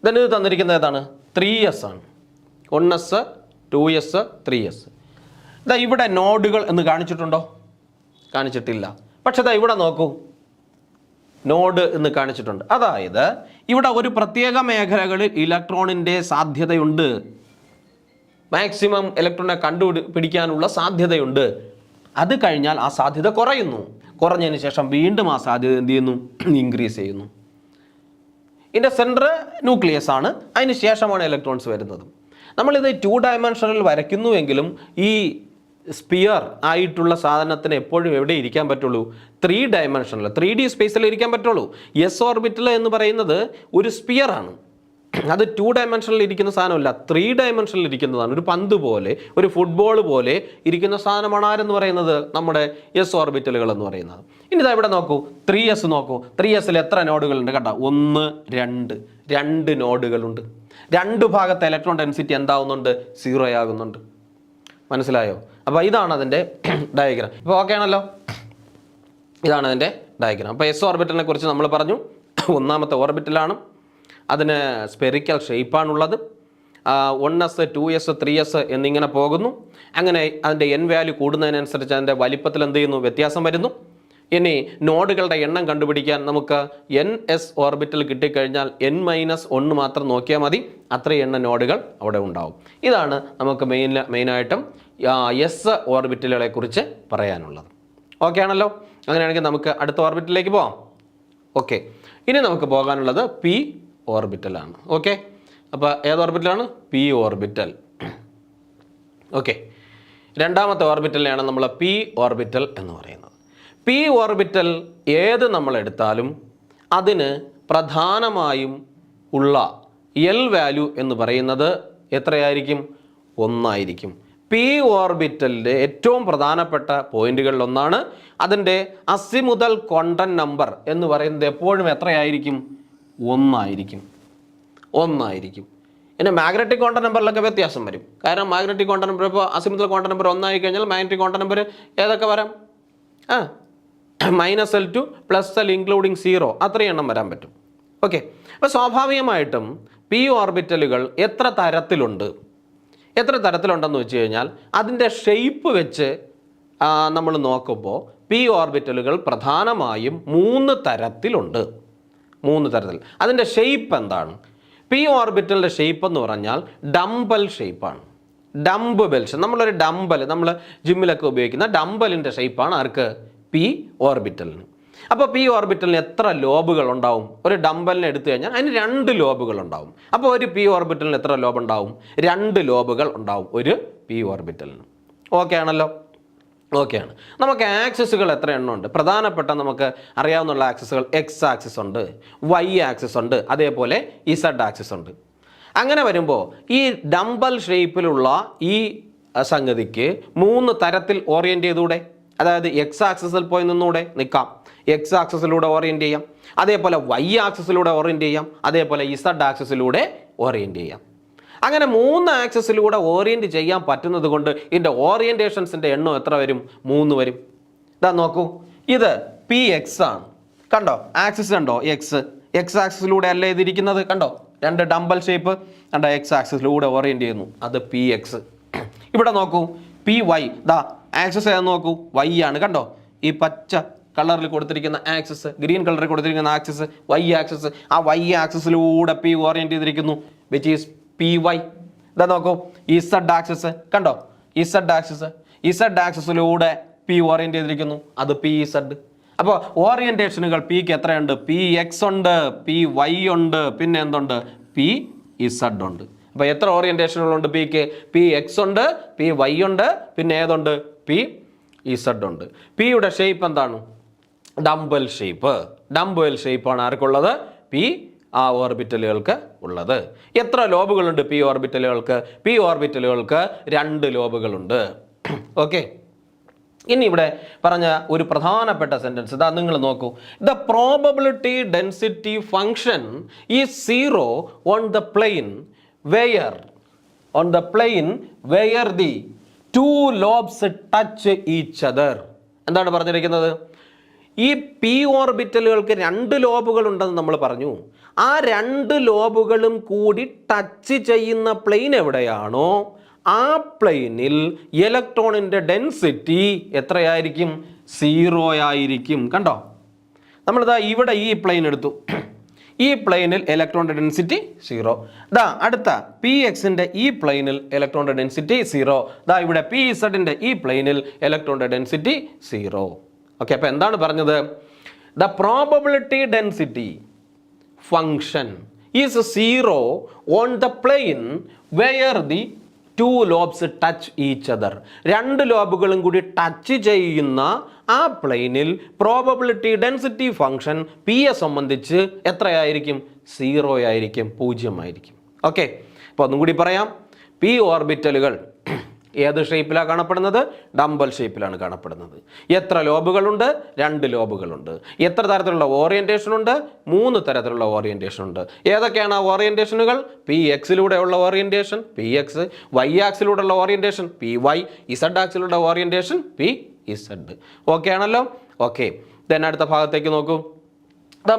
ഇത് തന്നിരിക്കുന്നത് ഏതാണ്? 3s ആണ്. 1s, 2s, 3s. ഇവിടെ നോഡുകൾ എന്ന് കാണിച്ചിട്ടുണ്ടോ? കാണിച്ചിട്ടില്ല. പക്ഷെ ഇവിടെ നോക്കൂ, നോഡ് എന്ന് കാണിച്ചിട്ടുണ്ട്. അതായത് ഇവിടെ ഒരു പ്രത്യേക മേഖലകളിൽ ഇലക്ട്രോണിൻ്റെ സാധ്യതയുണ്ട്. മാക്സിമം ഇലക്ട്രോണിനെ കണ്ടുപിടിക്കാനുള്ള സാധ്യതയുണ്ട്. അത് കഴിഞ്ഞാൽ ആ സാധ്യത കുറയുന്നു. കുറഞ്ഞതിന് ശേഷം വീണ്ടും ആ സാധ്യത എന്ത് ചെയ്യുന്നു? ഇൻക്രീസ് ചെയ്യുന്നു. ഇതിൻ്റെ സെൻറ്റർ ന്യൂക്ലിയസ് ആണ്. അതിന് ശേഷമാണ് ഇലക്ട്രോൺസ് വരുന്നത്. നമ്മളിത് 2 ഡയമെൻഷനിൽ വരയ്ക്കുന്നുവെങ്കിലും ഈ സ്പിയർ ആയിട്ടുള്ള സാധനത്തിന് എപ്പോഴും എവിടെ ഇരിക്കാൻ പറ്റുള്ളൂ? 3 ഡയമെൻഷനിൽ, 3D സ്പേസിൽ ഇരിക്കാൻ പറ്റുള്ളൂ. എസ് ഓർബിറ്റൽ എന്ന് പറയുന്നത് ഒരു സ്പിയർ ആണ്. അത് 2 ഡയമെൻഷനിൽ ഇരിക്കുന്ന സാധനമല്ല, 3 ഡയമെൻഷനിൽ ഇരിക്കുന്നതാണ്. ഒരു പന്ത് പോലെ, ഒരു ഫുട്ബോൾ പോലെ ഇരിക്കുന്ന സാധനമാണ് ആരെന്ന് പറയുന്നത്? നമ്മുടെ എസ് ഓർബിറ്റലുകൾ എന്ന് പറയുന്നത്. ഇനി ഇതാ ഇവിടെ നോക്കൂ, 3s നോക്കൂ. 3sൽ എത്ര നോഡുകളുണ്ട്? കേട്ടോ, 1, 2 നോഡുകളുണ്ട്. 2 ഭാഗത്തെ ഇലക്ട്രോൺ ഡെൻസിറ്റി എന്താവുന്നുണ്ട്? 0 ആകുന്നുണ്ട്. മനസ്സിലായോ? അപ്പോൾ ഇതാണ് അതിൻ്റെ ഡയഗ്രാം. ഇപ്പോൾ ഓക്കെ ആണല്ലോ? ഇതാണ് അതിൻ്റെ ഡയഗ്രാം. അപ്പോൾ എസ് ഓർബിറ്റലിനെ കുറിച്ച് നമ്മൾ പറഞ്ഞു. 1ാമത്തെ ഓർബിറ്റലാണ്. അതിന് സ്പെറിക്കൽ ഷേപ്പാണുള്ളത്. 1s, 2s, 3s എന്നിങ്ങനെ പോകുന്നു. അങ്ങനെ അതിൻ്റെ n വാല്യൂ കൂടുന്നതിനനുസരിച്ച് അതിൻ്റെ വലിപ്പത്തിൽ എന്ത് ചെയ്യുന്നു? വ്യത്യാസം വരുന്നു. ഇനി നോഡുകളുടെ എണ്ണം കണ്ടുപിടിക്കാൻ നമുക്ക് ns ഓർബിറ്റൽ കിട്ടിക്കഴിഞ്ഞാൽ n - 1 മാത്രം നോക്കിയാൽ മതി. അത്രയും എണ്ണം നോഡുകൾ അവിടെ ഉണ്ടാവും. ഇതാണ് നമുക്ക് മെയിനായിട്ടും എസ് ഓർബിറ്റലുകളെ കുറിച്ച് പറയാനുള്ളത്. ഓക്കെ ആണല്ലോ? അങ്ങനെയാണെങ്കിൽ നമുക്ക് അടുത്ത ഓർബിറ്റലിലേക്ക് പോകാം. ഓക്കെ, ഇനി നമുക്ക് പോകാനുള്ളത് പി ഓർബിറ്റലാണ്. ഓക്കെ, അപ്പോൾ ഏത് ഓർബിറ്റലാണ്? P orbital. ഓക്കെ, 2ാമത്തെ ഓർബിറ്റലിനെയാണ് നമ്മൾ പി ഓർബിറ്റൽ എന്ന് പറയുന്നത്. പി ഓർബിറ്റൽ ഏത് നമ്മൾ എടുത്താലും അതിന് പ്രധാനമായും ഉള്ള എൽ വാല്യൂ എന്ന് പറയുന്നത് എത്രയായിരിക്കും? 1 ആയിരിക്കും. പി ഓർബിറ്റലിൻ്റെ ഏറ്റവും പ്രധാനപ്പെട്ട പോയിന്റുകളിലൊന്നാണ് അതിൻ്റെ അസിമുതൽ ക്വാണ്ടം നമ്പർ എന്ന് പറയുന്നത് എപ്പോഴും എത്രയായിരിക്കും? 1 ആയിരിക്കും. 1 ആയിരിക്കും. പിന്നെ മാഗ്നറ്റിക് ക്വാണ്ടം നമ്പറിലൊക്കെ വ്യത്യാസം വരും. കാരണം മാഗ്നറ്റിക് ക്വാണ്ടം നമ്പർ ഇപ്പോൾ അസിമുതൽ ക്വാണ്ടം നമ്പർ 1 ആയി കഴിഞ്ഞാൽ മാഗ്നറ്റിക് ക്വാണ്ടം നമ്പർ ഏതൊക്കെ വരാം? -L2 +L ഇൻക്ലൂഡിങ് 0 അത്രയും എണ്ണം വരാൻ പറ്റും. ഓക്കെ, അപ്പോൾ സ്വാഭാവികമായിട്ടും പി ഓർബിറ്റലുകൾ എത്ര തരത്തിലുണ്ടെന്ന് വെച്ച് കഴിഞ്ഞാൽ അതിൻ്റെ ഷെയ്പ്പ് വെച്ച് നമ്മൾ നോക്കുമ്പോൾ പി ഓർബിറ്റലുകൾ പ്രധാനമായും 3 തരത്തിലുണ്ട്. 3 തരത്തിൽ. അതിൻ്റെ ഷെയ്പ്പ് എന്താണ്? പി ഓർബിറ്റലിൻ്റെ ഷെയ്പ്പ് എന്ന് പറഞ്ഞാൽ ഡംബൽ ഷെയ്പ്പാണ്. ഡംബ് ബെൽസ്, നമ്മളൊരു ഡംബൽ, നമ്മൾ ജിമ്മിലൊക്കെ ഉപയോഗിക്കുന്ന ഡംബലിൻ്റെ ഷെയ്പ്പാണ് ആർക്ക്? പി ഓർബിറ്റലിന്. അപ്പോൾ പി ഓർബിറ്റലിന് എത്ര ലോബുകൾ ഉണ്ടാവും? ഒരു ഡംബലിനെ എടുത്തു കഴിഞ്ഞാൽ അതിന് 2 ലോബുകൾ ഉണ്ടാവും. അപ്പോൾ ഒരു പി ഓർബിറ്റലിന് എത്ര ലോബ് ഉണ്ടാവും? 2 ലോബുകൾ ഉണ്ടാവും ഒരു പി ഓർബിറ്റലിന്. ഓക്കെ ആണല്ലോ? ഓക്കെയാണ്. നമുക്ക് ആക്സിസുകൾ എത്ര എണ്ണം ഉണ്ട്? പ്രധാനപ്പെട്ട നമുക്ക് അറിയാവുന്ന ആക്സിസുകൾ എക്സ് ആക്സിസ് ഉണ്ട്, വൈ ആക്സിസ് ഉണ്ട്, അതേപോലെ ഇസഡ് ആക്സിസ് ഉണ്ട്. അങ്ങനെ വരുമ്പോൾ ഈ ഡംബൽ ഷേപ്പിലുള്ള ഈ സംഗതിക്ക് 3 തരത്തിൽ ഓറിയൻറ്റ് ചെയ്തൂടെ? അതായത് എക്സ് ആക്സിസിൽ പോയി നിന്നൂടെ? നിൽക്കാം. എക്സ് ആക്സിസിലൂടെ ഓറിയൻറ്റ് ചെയ്യാം, അതേപോലെ വൈ ആക്സിസിലൂടെ ഓറിയൻറ്റ് ചെയ്യാം, അതേപോലെ ഇസഡ് ആക്സിസിലൂടെ ഓറിയൻറ്റ് ചെയ്യാം. അങ്ങനെ 3 ആക്സിസിലൂടെ ഓറിയൻറ്റ് ചെയ്യാൻ പറ്റുന്നത് കൊണ്ട് ഇതിൻ്റെ ഓറിയൻറ്റേഷൻസിൻ്റെ എണ്ണം എത്ര വരും? 3 വരും. ഇതാ നോക്കൂ, ഇത് പി എക്സ് ആണ്. കണ്ടോ ആക്സിസ് കണ്ടോ? എക്സ് ആക്സിസിലൂടെ അല്ലേ ഇതിരിക്കുന്നത്? കണ്ടോ 2 ഡംബൽ ഷേപ്പ് കണ്ടോ? എക്സ് ആക്സിസിലൂടെ ഓറിയൻറ്റ് ചെയ്യുന്നു, അത് പി എക്സ്. ഇവിടെ നോക്കൂ പി വൈ, ദാ ആക്സിസ് ഏതാ നോക്കൂ? വൈ ആണ്. കണ്ടോ ഈ പച്ച കളറിൽ കൊടുത്തിരിക്കുന്ന ആക്സിസ്, ഗ്രീൻ കളറിൽ കൊടുത്തിരിക്കുന്ന ആക്സിസ് വൈ ആക്സിസ്. ആ വൈ ആക്സിസിലൂടെ പി ഓറിയൻറ്റ് ചെയ്തിരിക്കുന്നു, വിച്ച് ഈസ് പി വൈ. ഇതാ നോക്കൂ ഇസഡ് ആക്സിസ്, കണ്ടോ ഇസഡ് ആക്സിസിലൂടെ പി ഓറിയൻറ്റ് ചെയ്തിരിക്കുന്നു, അത് പി ഇസഡ്. അപ്പോൾ ഓറിയൻറ്റേഷനുകൾ പിക്ക് എത്രയുണ്ട്? പി എക്സ് ഉണ്ട്, പി വൈ ഉണ്ട്, പിന്നെ എന്തുണ്ട്? പി ഇസഡ് ഉണ്ട്. അപ്പോൾ എത്ര ഓറിയൻറ്റേഷനുകളുണ്ട് പിക്ക്? പി എക്സ് ഉണ്ട്, പി വൈ ഉണ്ട്, പിന്നെ ഏതുണ്ട്? പി ഇസഡ് ഉണ്ട്. പിയുടെ ഷേപ്പ് എന്താണ്? ഡംബൽ ഷേപ്പാണ് ആർക്കുള്ളത്? പി ഓർബിറ്റലുകൾക്ക് ഉള്ളത്. എത്ര ലോബുകളുണ്ട് പി ഓർബിറ്റലുകൾക്ക്? പി ഓർബിറ്റലുകൾക്ക് 2 ലോബുകളുണ്ട്. ഓക്കെ, ഇനി ഇവിടെ പറഞ്ഞ ഒരു പ്രധാനപ്പെട്ട സെന്റൻസ് ഇതാ, നിങ്ങൾ നോക്കൂ. The probability density function is 0 on the plane where the 2 lobes touch each other. എന്താണ് പറഞ്ഞിരിക്കുന്നത്? ഈ പി ഓർബിറ്റലുകൾക്ക് 2 ലോബുകൾ ഉണ്ടെന്ന് നമ്മൾ പറഞ്ഞു. ആ 2 ലോബുകളും കൂടി ടച്ച് ചെയ്യുന്ന പ്ലെയിൻ എവിടെയാണോ ആ പ്ലെയിനിൽ ഇലക്ട്രോണിൻ്റെ ഡെൻസിറ്റി എത്രയായിരിക്കും? 0 ആയിരിക്കും. കണ്ടോ, നമ്മളിതാ ഇവിടെ ഈ പ്ലെയിൻ എടുത്തു, ഈ പ്ലെയിനിൽ ഇലക്ട്രോണിൻ്റെ ഡെൻസിറ്റി 0. ദാ അടുത്ത പി എക്സിൻ്റെ ഈ പ്ലെയിനിൽ ഇലക്ട്രോണിൻ്റെ ഡെൻസിറ്റി 0. ദാ ഇവിടെ പി ഇസഡിൻ്റെ ഈ പ്ലെയിനിൽ ഇലക്ട്രോണിൻ്റെ ഡെൻസിറ്റി 0. ഓക്കെ, അപ്പോൾ എന്താണ് പറഞ്ഞത്? The probability density function is 0 on the plane where the 2 lobes touch each other. 2 ലോബുകളും കൂടി ടച്ച് ചെയ്യുന്ന ആ പ്ലെയിനിൽ പ്രോബബിലിറ്റി ഡെൻസിറ്റി ഫംഗ്ഷൻ പിയെ സംബന്ധിച്ച് എത്രയായിരിക്കും? 0 ആയിരിക്കും, 0 ആയിരിക്കും. ഓക്കെ, അപ്പോൾ ഒന്നും കൂടി പറയാം. പി ഓർബിറ്റലുകൾ ഏത് ഷേപ്പിലാണ് കാണപ്പെടുന്നത്? ഡംബൽ ഷേപ്പിലാണ് കാണപ്പെടുന്നത്. എത്ര ലോബുകളുണ്ട്? 2 ലോബുകളുണ്ട്. എത്ര തരത്തിലുള്ള ഓറിയൻറ്റേഷൻ ഉണ്ട്? 3 തരത്തിലുള്ള ഓറിയൻറ്റേഷൻ ഉണ്ട്. ഏതൊക്കെയാണ് ആ ഓറിയൻറ്റേഷനുകൾ? പി എക്സിലൂടെയുള്ള ഓറിയൻറ്റേഷൻ പി എക്സ്, വൈ ആക്സിലൂടെയുള്ള ഓറിയൻറ്റേഷൻ പി വൈ, ഇസഡ് ആക്സിലൂടെ ഓറിയൻറ്റേഷൻ പി ഇസഡ്. ഓക്കെ ആണല്ലോ? ഓക്കെ, ദെൻ അടുത്ത ഭാഗത്തേക്ക് നോക്കൂ.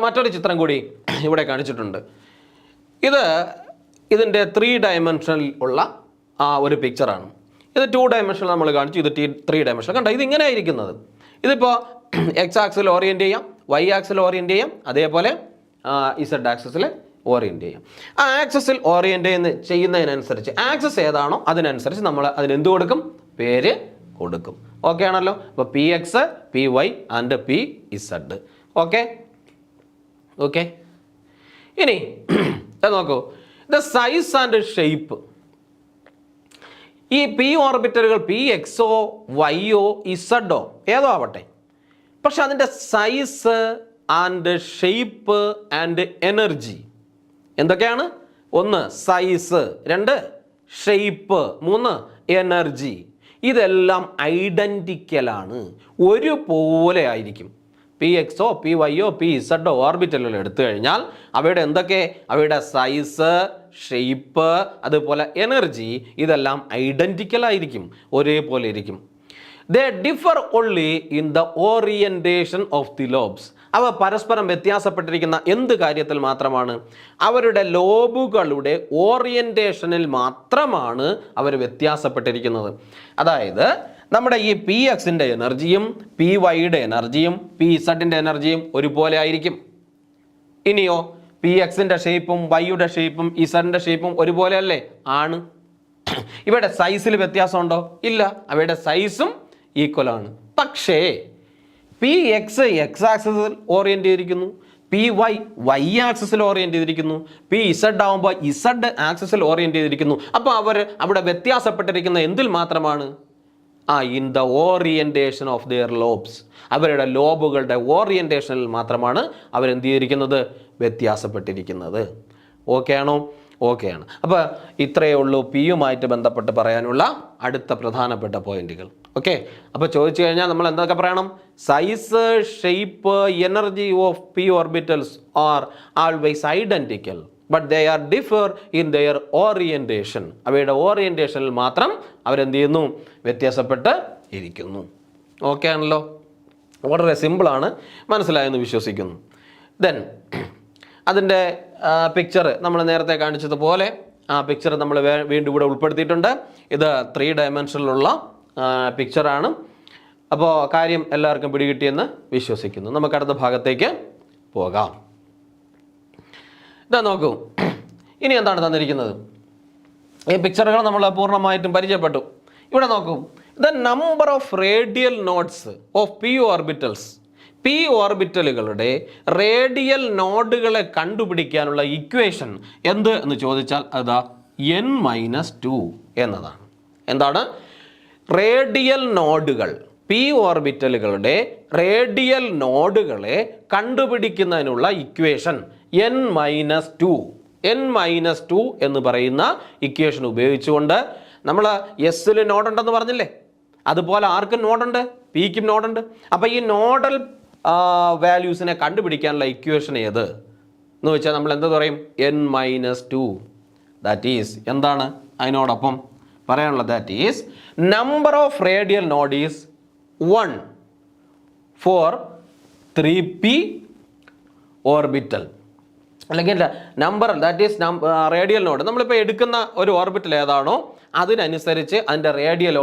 മറ്റൊരു ചിത്രം കൂടി ഇവിടെ കാണിച്ചിട്ടുണ്ട്. ഇതിൻ്റെ 3 ഡയമെൻഷനിൽ ഉള്ള ഒരു പിക്ചറാണ്. ഇത് 2 ഡയമെൻഷനിൽ നമ്മൾ കാണിച്ചു, ഇത് 3 ഡയമെൻഷൻ. കണ്ടോ, ഇത് ഇങ്ങനെ ആയിരിക്കുന്നത്. ഇതിപ്പോൾ എക്സ് ആക്സിൽ ഓറിയൻറ്റ് ചെയ്യാം, വൈ ആക്സിൽ ഓറിയൻറ്റ് ചെയ്യാം, അതേപോലെ ഇസഡ് ആക്സിസിൽ ഓറിയൻറ്റ് ചെയ്യാം. ആ ആക്സിസിൽ ഓറിയൻറ്റ് ചെയ്യുന്നതിനനുസരിച്ച് ആക്സിസ് ഏതാണോ അതിനനുസരിച്ച് നമ്മൾ അതിനെന്ത് കൊടുക്കും? പേര് കൊടുക്കും. ഓക്കെ ആണല്ലോ? അപ്പോൾ P X, P Y and P Z. Okay, ഇനി നോക്കൂ, ദ സൈസ് ആൻഡ് ഷേപ്പ്. ഈ പി ഓർബിറ്റലുകൾ പി എക്സോ വൈയോ ഇസഡോ ഏതോ ആവട്ടെ, പക്ഷെ അതിൻ്റെ size and shape and energy എന്തൊക്കെയാണ്? 1 സൈസ്, 2 ഷേപ്പ്, 3 എനർജി. ഇതെല്ലാം ഐഡൻറ്റിക്കലാണ്, ഒരുപോലെ ആയിരിക്കും. പി എക്സോ പി വൈയോ പി ഇസഡോ ഓർബിറ്റലുകൾ എടുത്തു കഴിഞ്ഞാൽ അവയുടെ സൈസ്, ഷേപ്പ്, അതുപോലെ എനർജി ഇതെല്ലാം ഐഡൻറ്റിക്കൽ ആയിരിക്കും, ഒരേപോലെ ഇരിക്കും. ദേ differ only in the orientation of the lobes. അവ പരസ്പരം വ്യത്യാസപ്പെട്ടിരിക്കുന്ന എന്ത് കാര്യത്തിൽ മാത്രമാണ്? അവരുടെ ലോബുകളുടെ ഓറിയന്റേഷനിൽ മാത്രമാണ് അവർ വ്യത്യാസപ്പെട്ടിരിക്കുന്നത്. അതായത് നമ്മുടെ ഈ പി എക്സിൻ്റെ എനർജിയും പി വൈയുടെ എനർജിയും പി ഇസഡിൻ്റെ എനർജിയും ഒരുപോലെ ആയിരിക്കും. ഇനിയോ പി എക്സിൻ്റെ ഷേപ്പും വൈയുടെ ഷേപ്പും ഇസഡിൻ്റെ ഷേപ്പും ഒരുപോലെ അല്ലേ? ആണ്. ഇവയുടെ സൈസിൽ വ്യത്യാസമുണ്ടോ? ഇല്ല, അവയുടെ സൈസും ഈക്വൽ ആണ്. പക്ഷേ പി എക്സ് എക്സ് ആക്സിസിൽ ഓറിയൻറ്റ് ചെയ്തിരിക്കുന്നു, പി വൈ വൈ ആക്സിസിൽ ഓറിയൻറ്റ് ചെയ്തിരിക്കുന്നു, പി ഇസഡ് ആകുമ്പോൾ ഇസഡ് ആക്സിസിൽ ഓറിയൻറ്റ് ചെയ്തിരിക്കുന്നു. അപ്പോൾ അവർ അവിടെ വ്യത്യാസപ്പെട്ടിരിക്കുന്ന എന്തിൽ മാത്രമാണ്? In the orientation of their lobes. അവരുടെ ലോബുകളുടെ ഓറിയൻറ്റേഷനിൽ മാത്രമാണ് അവരെന്ത് ചെയ്തിരിക്കുന്നത്? വ്യത്യാസപ്പെട്ടിരിക്കുന്നത്. ഓക്കെ ആണോ? ഓക്കെ ആണ്. അപ്പോൾ ഇത്രയേ ഉള്ളൂ പിയുമായിട്ട് ബന്ധപ്പെട്ട് പറയാനുള്ള അടുത്ത പ്രധാനപ്പെട്ട പോയിന്റുകൾ. ഓക്കെ, അപ്പോൾ ചോദിച്ചു കഴിഞ്ഞാൽ നമ്മൾ എന്തൊക്കെ പറയണം? Size, shape, energy of P orbitals R always identical, but they are differ in there orientation. അവയുടെ ഓറിയൻറ്റേഷനിൽ മാത്രം അവരെന്ത് ചെയ്യുന്നു? വ്യത്യാസപ്പെട്ട് ഇരിക്കുന്നു. ഓക്കെ ആണല്ലോ? വളരെ സിമ്പിളാണ്, മനസ്സിലായെന്ന് വിശ്വസിക്കുന്നു. ദെൻ അതിൻ്റെ പിക്ചർ നമ്മൾ നേരത്തെ കാണിച്ചതുപോലെ ആ പിക്ചർ നമ്മൾ വീണ്ടും ഇവിടെ ഉൾപ്പെടുത്തിയിട്ടുണ്ട്. ഇത് 3 ഡയമെൻഷനിലുള്ള പിക്ചറാണ്. അപ്പോൾ കാര്യം എല്ലാവർക്കും പിടികിട്ടിയെന്ന് വിശ്വസിക്കുന്നു. നമുക്ക് അടുത്ത ഭാഗത്തേക്ക് പോകാം. ഇതാ നോക്കൂ, ഇനി എന്താണ് തന്നിരിക്കുന്നത്? ഈ പിക്ചറുകൾ നമ്മൾ പൂർണ്ണമായിട്ടും പരിചയപ്പെട്ടു. ഇവിടെ നോക്കൂ, the number of radial nodes of P orbitals. P ഓർബിറ്റലുകളുടെ റേഡിയൽ നോഡുകളെ കണ്ടുപിടിക്കാനുള്ള ഇക്വേഷൻ എന്ത് എന്ന് ചോദിച്ചാൽ അതാ n-2 എന്നതാണ്. എന്താണ്? റേഡിയൽ നോഡുകൾ, പി ഓർബിറ്റലുകളുടെ റേഡിയൽ നോഡുകളെ കണ്ടുപിടിക്കുന്നതിനുള്ള ഇക്വേഷൻ n-2. n-2 എന്ന് പറയുന്ന ഇക്വേഷൻ ഉപയോഗിച്ചുകൊണ്ട് നമ്മൾ എസ്സിൽ നോഡുണ്ടെന്ന് പറഞ്ഞില്ലേ, അതുപോലെ ആർക്കും നോഡുണ്ട്, പിക്കും നോഡുണ്ട്. അപ്പോൾ ഈ നോഡൽ വാല്യൂസിനെ കണ്ടുപിടിക്കാനുള്ള ഇക്വേഷൻ ഏത് എന്ന് വെച്ചാൽ നമ്മൾ എന്ത് പറയും? n-2. ദാറ്റ് ഈസ് എന്താണ് അതിനോടൊപ്പം പറയാനുള്ളത്? That is number of radial node is 1 for 3p ഓർബിറ്റൽ. അല്ലെങ്കിൽ number that is radial node. നമ്മളിപ്പോൾ എടുക്കുന്ന ഒരു ഓർബിറ്റൽ ഏതാണോ അതിനനുസരിച്ച് അതിൻ്റെ റേഡിയൽ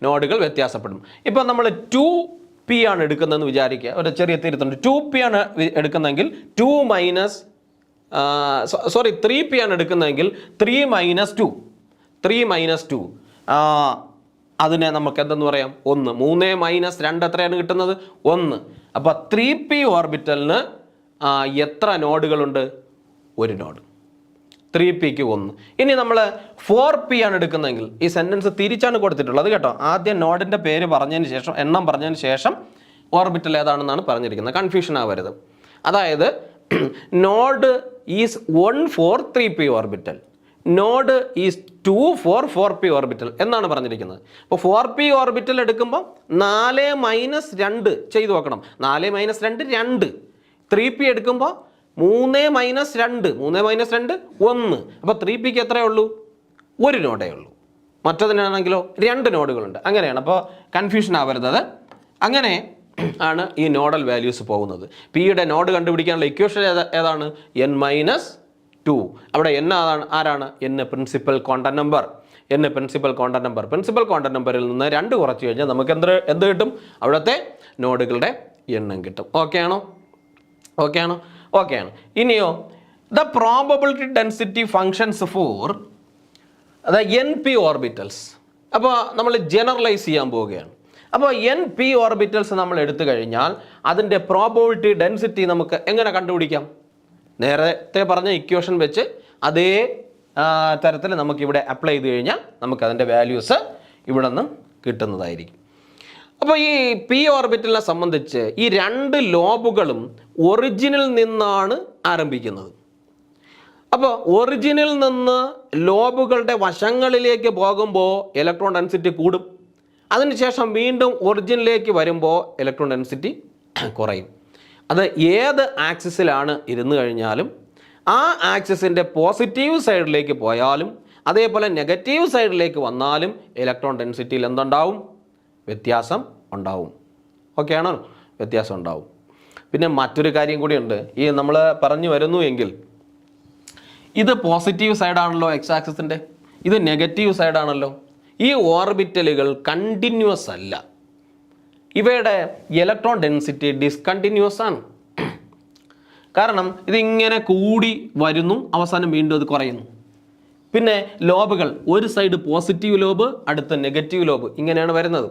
നോഡുകൾ വ്യത്യാസപ്പെടും. ഇപ്പം നമ്മൾ 2p ആണ് എടുക്കുന്നതെന്ന് വിചാരിക്കുക, ഒരു ചെറിയ തിരുത്തുണ്ട്. 2p ആണ് എടുക്കുന്നതെങ്കിൽ 3p ആണ് എടുക്കുന്നതെങ്കിൽ 3-2 അതിനെ നമുക്ക് എന്തെന്ന് പറയാം? 1. 3-2 എത്രയാണ് കിട്ടുന്നത്? 1. അപ്പോൾ 3p ഓർബിറ്റലിന് എത്ര നോഡുകളുണ്ട്? 1 നോഡ്. 3pക്ക് 1. ഇനി നമ്മൾ 4p ആണ് എടുക്കുന്നതെങ്കിൽ, ഈ സെൻറ്റൻസ് തിരിച്ചാണ് കൊടുത്തിട്ടുള്ളത് കേട്ടോ. ആദ്യം നോഡിൻ്റെ പേര് പറഞ്ഞതിന് ശേഷം, എണ്ണം പറഞ്ഞതിന് ശേഷം ഓർബിറ്റൽ ഏതാണെന്നാണ് പറഞ്ഞിരിക്കുന്നത്. കൺഫ്യൂഷൻ ആവരുത്. അതായത് node is 1 for 3p orbital, node is 2 for 4p orbital എന്നാണ് പറഞ്ഞിരിക്കുന്നത്. അപ്പോൾ 4p ഓർബിറ്റൽ എടുക്കുമ്പോൾ 4-2 ചെയ്ത് നോക്കണം. 4-2 2. 3p എടുക്കുമ്പോൾ 3-2 1. അപ്പോൾ 3pക്ക് എത്രയേ ഉള്ളൂ? 1 നോഡേ ഉള്ളൂ. മറ്റതിനാണെങ്കിലോ 2 നോഡുകളുണ്ട്. അങ്ങനെയാണ്. അപ്പോൾ കൺഫ്യൂഷൻ ആവരുത്. അങ്ങനെ ആണ് ഈ നോഡൽ വാല്യൂസ് പോകുന്നത്. പിയുടെ നോഡ് കണ്ടുപിടിക്കാനുള്ള ഇക്വേഷൻ ഏതാണ്? n-2. അവിടെ n ആരാണ്? n principal quantum number. Principal quantum നമ്പറിൽ നിന്ന് 2 കുറച്ച് കഴിഞ്ഞാൽ നമുക്ക് എന്ത് കിട്ടും? അവിടുത്തെ നോഡുകളുടെ എണ്ണം കിട്ടും. ഓക്കെ ആണോ? ഇനിയോ the probability density functions four np orbitals. അപ്പോൾ നമ്മൾ ജനറലൈസ് ചെയ്യാൻ പോവുകയാണ്. അപ്പോൾ np ഓർബിറ്റൽസ് നമ്മൾ എടുത്തു കഴിഞ്ഞാൽ അതിൻ്റെ പ്രോബബിലിറ്റി ഡെൻസിറ്റി നമുക്ക് എങ്ങനെ കണ്ടുപിടിക്കാം? നേരത്തെ പറഞ്ഞ ഇക്വേഷൻ വെച്ച് അതേ തരത്തിൽ നമുക്കിവിടെ അപ്ലൈ ചെയ്ത് കഴിഞ്ഞാൽ നമുക്കതിൻ്റെ വാല്യൂസ് ഇവിടെ നിന്ന് കിട്ടുന്നതായിരിക്കും. അപ്പോൾ ഈ പി ഓർബിറ്റലിനെ സംബന്ധിച്ച് ഈ 2 ലോബുകളും ഒറിജിനിൽ നിന്നാണ് ആരംഭിക്കുന്നത്. അപ്പോൾ ഒറിജിനിൽ നിന്ന് ലോബുകളുടെ വശങ്ങളിലേക്ക് പോകുമ്പോൾ ഇലക്ട്രോൺ ഡെൻസിറ്റി കൂടും. അതിനുശേഷം വീണ്ടും ഒറിജിനിലേക്ക് വരുമ്പോൾ ഇലക്ട്രോൺ ഡെൻസിറ്റി കുറയും. അത് ഏത് ആക്സിസിലാണ് ഇരുന്ന് കഴിഞ്ഞാലും ആ ആക്സിസിൻ്റെ പോസിറ്റീവ് സൈഡിലേക്ക് പോയാലും അതേപോലെ നെഗറ്റീവ് സൈഡിലേക്ക് വന്നാലും ഇലക്ട്രോൺ ഡെൻസിറ്റിയിൽ എന്തുണ്ടാവും? വ്യത്യാസം ഉണ്ടാവും. ഓക്കെ ആണോ? വ്യത്യാസം ഉണ്ടാവും. പിന്നെ മറ്റൊരു കാര്യം കൂടിയുണ്ട്. ഈ നമ്മൾ പറഞ്ഞു വരുന്നു എങ്കിൽ ഇത് പോസിറ്റീവ് സൈഡാണല്ലോ എക്സ് ആക്സിസിൻ്റെ, ഇത് നെഗറ്റീവ് സൈഡാണല്ലോ. ഈ ഓർബിറ്റലുകൾ കണ്ടിന്യൂസ് അല്ല, ഇവയുടെ ഇലക്ട്രോൺ ഡെൻസിറ്റി ഡിസ്കണ്ടിന്യൂസ് ആണ്. കാരണം ഇതിങ്ങനെ കൂടി വരുന്നു, അവസാനം വീണ്ടും അത് കുറയുന്നു. പിന്നെ ലോബുകൾ, ഒരു സൈഡ് പോസിറ്റീവ് ലോബ്, അടുത്ത നെഗറ്റീവ് ലോബ്, ഇങ്ങനെയാണ് വരുന്നത്.